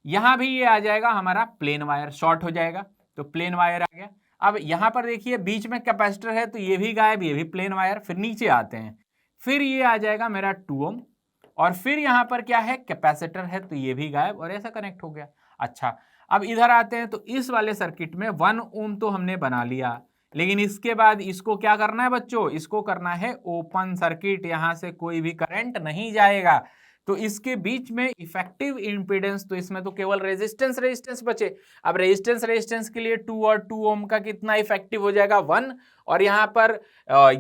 यहां भी ये आ जाएगा हमारा प्लेन वायर, शॉर्ट हो जाएगा तो प्लेन वायर आ गया। अब यहां पर देखिए बीच में कैपेसिटर है तो ये भी गायब, ये भी प्लेन वायर। फिर नीचे आते हैं, फिर ये आ जाएगा मेरा 2 ओम, और फिर यहाँ पर क्या है, कैपेसिटर है, तो ये भी गायब और ऐसा कनेक्ट हो गया। अच्छा, अब इधर आते हैं, तो इस वाले सर्किट में 1 ओम तो हमने बना लिया, लेकिन इसके बाद इसको क्या करना है बच्चों, इसको करना है ओपन सर्किट, यहां से कोई भी करंट नहीं जाएगा। तो इसके बीच में इफेक्टिव इंपीडेंस, तो इसमें तो केवल रेजिस्टेंस बचे। अब रेजिस्टेंस के लिए 2 और 2 ओम का कितना इफेक्टिव हो जाएगा, 1, और यहाँ पर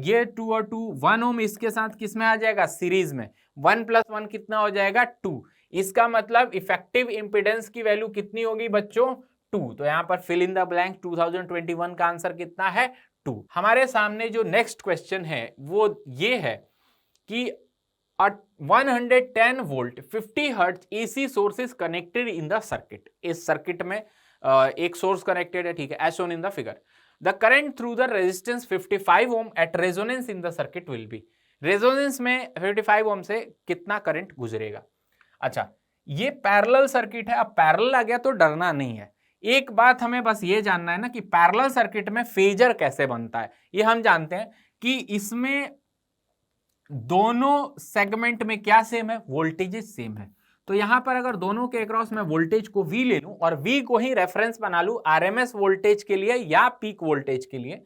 ये 2 और 2 1 ओम इसके साथ किस में आ जाएगा, सीरीज में। 1 + 1 कितना हो जाएगा, 2। इसका मतलब इफेक्टिव इंपीडेंस की वैल्यू कितनी होगी बच्चों, 2। तो यहाँ पर फिल इन द ब्लैंक, 2021 का आंसर कितना है, 2। हमारे सामने जो नेक्स्ट क्वेश्चन है वो ये है कि 110 volt 50 hertz AC source is connected in the circuit. इस सर्किट में एक सोर्स कनेक्टेड है, ठीक है, as shown in the figure. The current through the resistance 55 ohm at resonance in the circuit will be. Resonance में 55 ओम से कितना करंट गुजरेगा। अच्छा, ये पैरेलल सर्किट है। अब पैरेलल आ गया तो डरना नहीं है। एक बात हमें बस ये जानना है ना कि पैरेलल सर्किट में फेजर कैसे बनता है। ये हम जानते हैं कि इसमें दोनों सेगमेंट में क्या सेम है, वोल्टेजेस सेम है। तो यहां पर अगर दोनों के अक्रॉस मैं वोल्टेज को V ले लूं और V को ही रेफरेंस बना लूं RMS वोल्टेज के लिए या पीक वोल्टेज के लिए,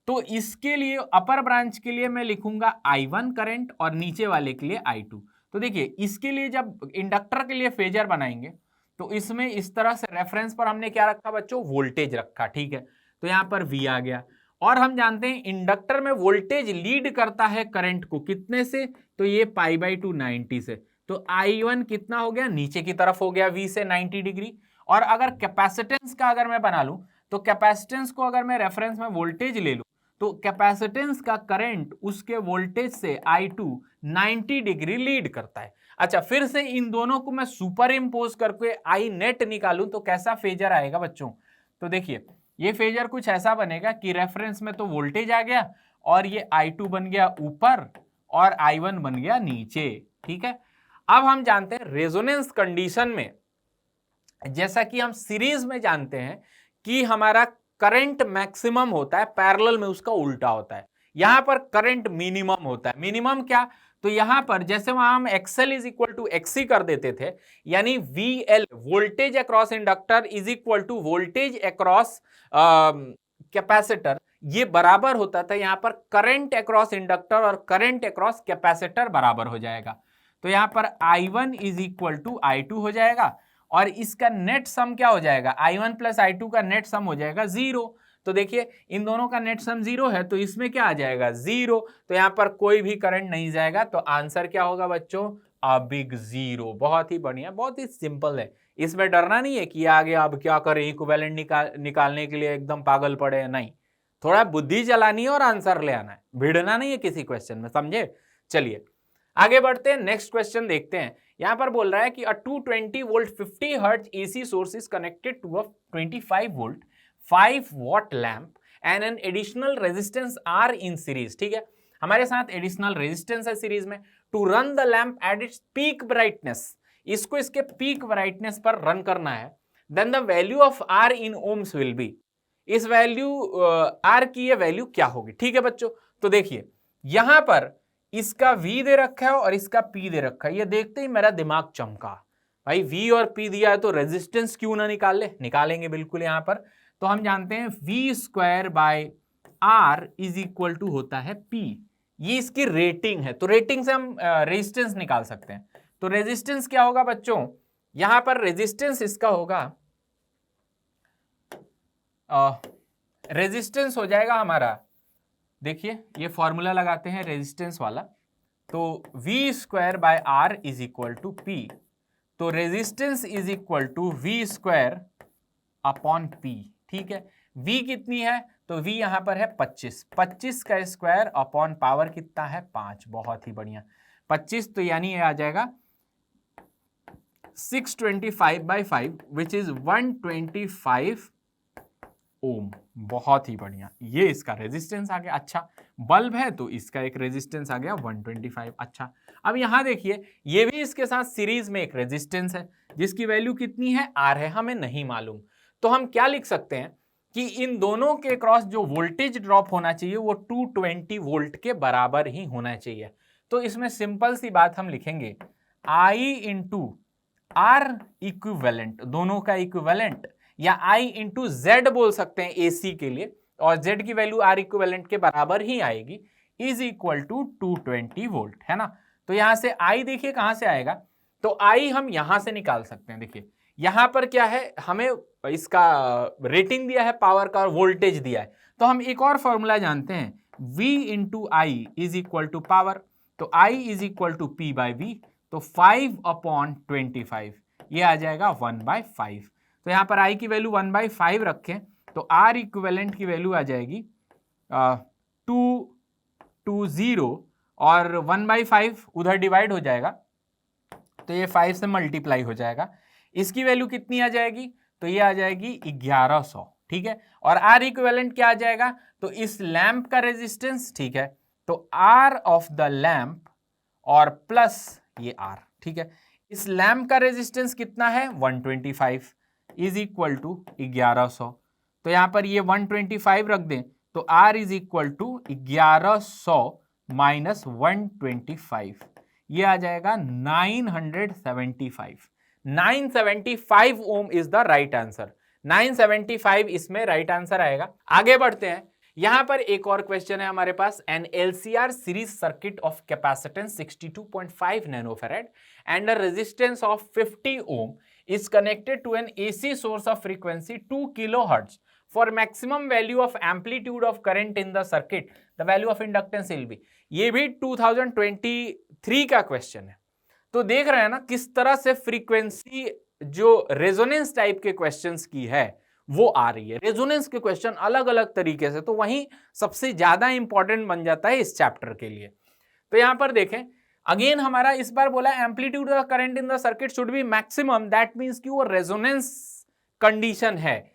तो इसके लिए अपर ब्रांच के लिए मैं लिखूंगा I1 करंट और नीचे वाले के लिए I2। तो देखिए, इसके लिए जब इंडक्टर के लिए फेजर बनाएंगे तो इसमें इस तरह से रेफरेंस पर हमने क्या रखा बच्चों, वोल्टेज रखा, ठीक है। तो यहां पर V आ गया, और हम जानते हैं इंडक्टर में वोल्टेज लीड करता है करंट को कितने से, तो ये π/2 90 से। तो I1 कितना हो गया, नीचे की तरफ हो गया V से 90 डिग्री। और अगर कैपेसिटेंस का अगर मैं बना लूं, तो कैपेसिटेंस को अगर मैं रेफरेंस में वोल्टेज ले लूं, तो कैपेसिटेंस का करंट उसके वोल्टेज से I2 90 डिग्री लीड करता है। अच्छा, फिर से इन दोनों को मैं सुपर इम्पोज करके I नेट निकालूं तो कैसा फेजर आएगा बच्चों। तो देखिए, ये फेजर कुछ ऐसा बनेगा कि रेफरेंस में तो वोल्टेज आ गया और ये I2 बन गया ऊपर और I1 बन गया नीचे, ठीक है। अब हम जानते हैं रेजोनेंस कंडीशन में, जैसा कि हम सीरीज में जानते हैं कि हमारा करंट मैक्सिमम होता है, पैरेलल में उसका उल्टा होता है। यहां पर करंट मिनिमम होता है। मिनिमम क्या, तो यहां पर जैसे वहां हम XL = XC कर देते थे, यानी VL voltage across inductor is equal to voltage across capacitor, ये बराबर होता था। यहां पर करंट अक्रॉस इंडक्टर और करंट अक्रॉस कैपेसिटर बराबर हो जाएगा। तो यहां पर I1 = I2 हो जाएगा, और इसका नेट सम क्या हो जाएगा, I1 + I2 का नेट सम हो जाएगा 0। तो देखिए, इन दोनों का नेट सम 0 है, तो इसमें क्या आ जाएगा, 0। तो यहां पर कोई भी करंट नहीं जाएगा, तो आंसर क्या होगा बच्चों, अ बिग 0। बहुत ही बढ़िया, बहुत ही सिंपल है, इसमें डरना नहीं है कि आगे अब क्या करें, इक्विवेलेंट निकालने के लिए एकदम पागल पड़े, नहीं, थोड़ा बुद्धि चलानी है और आंसर ले आना है, भिड़ना नहीं है किसी क्वेश्चन में, समझे। चलिए आगे बढ़ते हैं, नेक्स्ट क्वेश्चन देखते हैं। यहां पर बोल रहा है कि 220 volt 50 hertz AC source is connected to a 25 volt 5 watt lamp and an additional resistance R in series, ठीक है। हमारे साथ एडिशनल रेजिस्टेंस है सीरीज में। To run the lamp at its peak brightness, इसको इसके पीक ब्राइटनेस पर रन करना है। Then the value of R in ohms will be, इस वैल्यू R की ये वैल्यू क्या होगी, ठीक है बच्चों। तो देखिए, यहां पर इसका V दे रखा है और इसका P दे रखा है। ये देखते ही मेरा दिमाग चमका, भाई V और P दिया है तो रेजिस्टेंस क्यों ना निकालेंगे बिल्कुल। यहां पर तो हम जानते हैं V²/R = होता है P, ये इसकी रेटिंग है, तो रेटिंग से हम रेजिस्टेंस निकाल सकते हैं। तो रेजिस्टेंस क्या होगा बच्चों, यहां पर रेजिस्टेंस इसका होगा, रेजिस्टेंस हो जाएगा हमारा, देखिए ये फॉर्मूला लगाते हैं रेजिस्टेंस वाला, तो V²/R = P, तो रेजिस्टेंस = V²/P, ठीक है। V कितनी है, तो V यहां पर है 25 का स्क्वायर अपॉन पावर कितना है 5, बहुत ही बढ़िया 25, तो यानी ये आ जाएगा 625/5 विच इज 125 ओम, बहुत ही बढ़िया, ये इसका रेजिस्टेंस आ गया। अच्छा, बल्ब है तो इसका एक रेजिस्टेंस आ गया 125। अच्छा, अब यहां देखिए, ये भी इसके साथ सीरीज में एक रेजिस्टेंस है जिसकी वैल्यू कितनी है, R है, हमें नहीं मालूम। तो हम क्या लिख सकते हैं कि इन दोनों के क्रॉस जो वोल्टेज ड्रॉप होना चाहिए वो 220 वोल्ट के बराबर ही होना चाहिए। तो इसमें सिंपल सी बात हम लिखेंगे, आई इंटू आर इक्विवेलेंट, दोनों का इक्विवेलेंट, या आई इंटू जेड बोल सकते हैं एसी के लिए, और जेड की वैल्यू आर इक्विवेलेंट के बराबर ही आएगी, इज इक्वल टू 220 वोल्ट, है ना। तो यहां से आई देखिए कहां से आएगा, तो आई हम यहां से निकाल सकते हैं। देखिए यहां पर क्या है, हमें इसका रेटिंग दिया है पावर का और वोल्टेज दिया है, तो हम एक और फॉर्मूला जानते हैं, V into I is equal to power, तो I is equal to P by V, तो 5/25 ये आ जाएगा 1/5। तो यहां पर I की वैल्यू 1/5 रखें तो R इक्विवेलेंट की वैल्यू आ जाएगी 220 और 1/5 उधर डिवाइड हो जाएगा तो ये 5 से मल्टीप्लाई हो जाएगा। इसकी वैल्यू कितनी आ जाएगी, तो ये आ जाएगी 1100, ठीक है। और R इक्विवेलेंट क्या आ जाएगा, तो इस लैंप का रेजिस्टेंस, ठीक है, तो R ऑफ द लैंप और प्लस ये R, ठीक है। इस लैंप का रेजिस्टेंस कितना है 125 इज इक्वल टू 1100, तो यहां पर ये 125 रख दें तो R is equal to 1100 minus 125, ये आ जाएगा 975। 975 ohm is the right answer, 975 इसमें राइट आंसर आएगा। आगे बढ़ते हैं, यहां पर एक और क्वेश्चन है हमारे पास, an LCR series circuit of capacitance 62.5 nanofarad and a resistance of 50 ohm is connected to an AC source of frequency 2 kilohertz for maximum value of amplitude of current in the circuit, the value of inductance will be। ये भी 2023 का क्वेश्चन है। तो देख रहे हैं ना किस तरह से फ्रीक्वेंसी जो रेजोनेंस टाइप के क्वेश्चंस की है वो आ रही है, रेजोनेंस के क्वेश्चन अलग अलग तरीके से, तो वहीं सबसे ज्यादा इंपॉर्टेंट बन जाता है इस चैप्टर के लिए। तो यहां पर देखें अगेन हमारा इस बार बोला amplitude of current in the circuit should be maximum, that means कि वो रेजोनेंस कंडीशन है।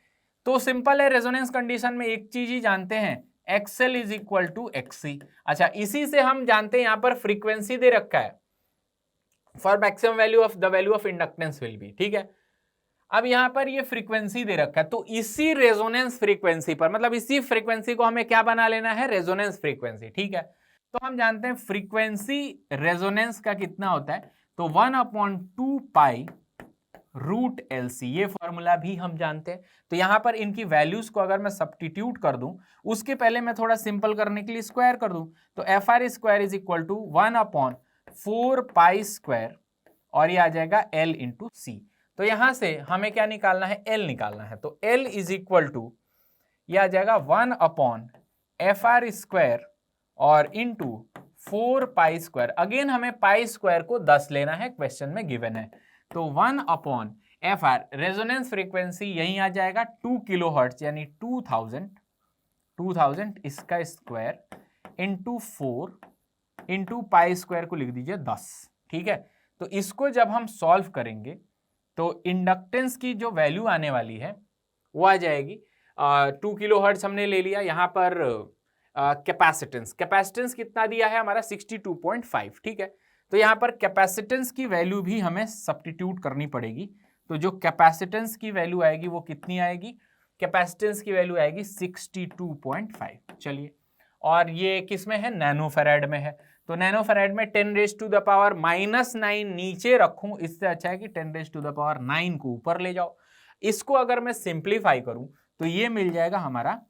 तो सिंपल है, रेजोनेंस कंडीशन में एक चीज ही जानते हैं, XL is equal to XC। अच्छा, इसी से हम जानते हैं यहां पर फ्रीक्वेंसी दे रखा है for maximum value of the value of inductance will be, ठीक है। अब यहां पर ये फ्रीक्वेंसी दे रखा है, तो इसी रेजोनेंस फ्रीक्वेंसी पर, मतलब इसी फ्रीक्वेंसी को हमें क्या बना लेना है, रेजोनेंस फ्रीक्वेंसी, ठीक है। तो हम जानते हैं फ्रीक्वेंसी रेजोनेंस का कितना होता है, तो 1/2 पाई रूट LC, ये फॉर्मूला भी हम जानते हैं। तो यहां पर इनकी वैल्यूज को अगर मैं सब्स्टिट्यूट कर दूं, उसके पहले मैं थोड़ा सिंपल करने के लिए स्क्वायर कर दूं, तो FR square is equal to 1/4 pi square और ये आ जाएगा L इंटू C। तो यहां से हमें क्या निकालना है, L निकालना है, तो L इज इक्वल टू ये आ जाएगा 1/FR स्क्वायर और इंटू 4 पाई स्क्वायर। अगेन हमें पाई स्क्वायर को 10 लेना है, क्वेश्चन में गिवन है, तो 1/FR रेजोनेंस फ्रीक्वेंसी यही आ जाएगा 2 किलोहर्ट्ज यानी 2000 इसका square into 4 into pi square को लिख दीजिए 10, ठीक है। तो इसको जब हम सॉल्व करेंगे तो इंडक्टेंस की जो वैल्यू आने वाली है वो आ जाएगी 2 किलोहर्ट्ज हमने ले लिया, यहाँ पर कैपेसिटेंस कितना दिया है हमारा 62.5, ठीक है। तो यहां पर कैपेसिटेंस की वैल्यू भी हमें सब्स्टिट्यूट करनी पड़ेगी, तो जो कैपेसिटेंस की वैल्यू आएगी वो कितनी आएगी, कैपेसिटेंस की वैल्यू आएगी 62.5। चलिए, और ये किस में है, नैनोफैराड में है, तो नैनोफैराड में 10⁻⁻⁹ नीचे रखूं, इससे अच्छा है कि 10⁻⁹ को ऊपर ले जाओ। इसको अगर मैं सिंप्लीफाई करूं तो ये मिल जाएगा हमारा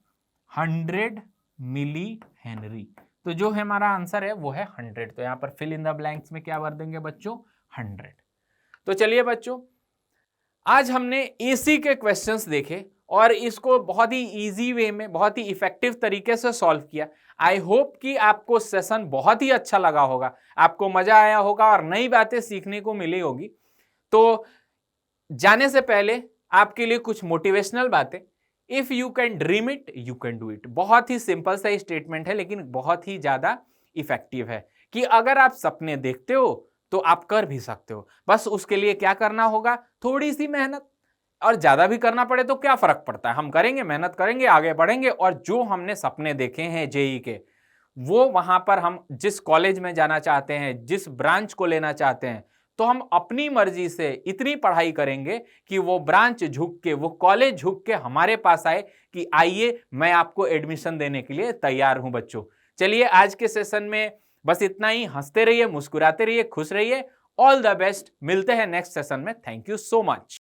100 मिली हेनरी। तो जो है हमारा आंसर है वो है 100। तो यहां पर फिल इन द ब्लैंक्स में क्या भर देंगे बच्चों, 100। तो चलिए बच्चों, आज हमने एसी के क्वेश्चंस देखे और इसको बहुत ही इजी वे में, बहुत ही इफेक्टिव तरीके से सॉल्व किया। आई होप कि आपको सेशन बहुत ही अच्छा लगा होगा, आपको मजा आया होगा और नई बातें सीखने को मिली होगी। तो जाने से पहले आपके लिए कुछ मोटिवेशनल बातें, if you can dream it you can do it. बहुत ही सिंपल सा स्टेटमेंट है लेकिन बहुत ही ज्यादा इफेक्टिव है कि अगर आप सपने देखते हो तो आप कर भी सकते हो, बस उसके लिए क्या करना होगा, थोड़ी सी मेहनत, और ज्यादा भी करना पड़े तो क्या फर्क पड़ता है, हम करेंगे, मेहनत करेंगे, आगे बढ़ेंगे, और जो हमने सपने देखे हैं जेई के, वो वहां पर हम जिस कॉलेज में जाना चाहते हैं, जिस ब्रांच को लेना चाहते हैं, तो हम अपनी मर्जी से इतनी पढ़ाई करेंगे कि वो ब्रांच झुक के, वो कॉलेज झुक के हमारे पास आए कि आइए मैं आपको एडमिशन देने के लिए तैयार हूं बच्चों। चलिए आज के सेशन में बस इतना ही, हंसते रहिए, मुस्कुराते रहिए, खुश रहिए ऑल द बेस्ट, मिलते हैं नेक्स्ट सेशन में। Thank you so much.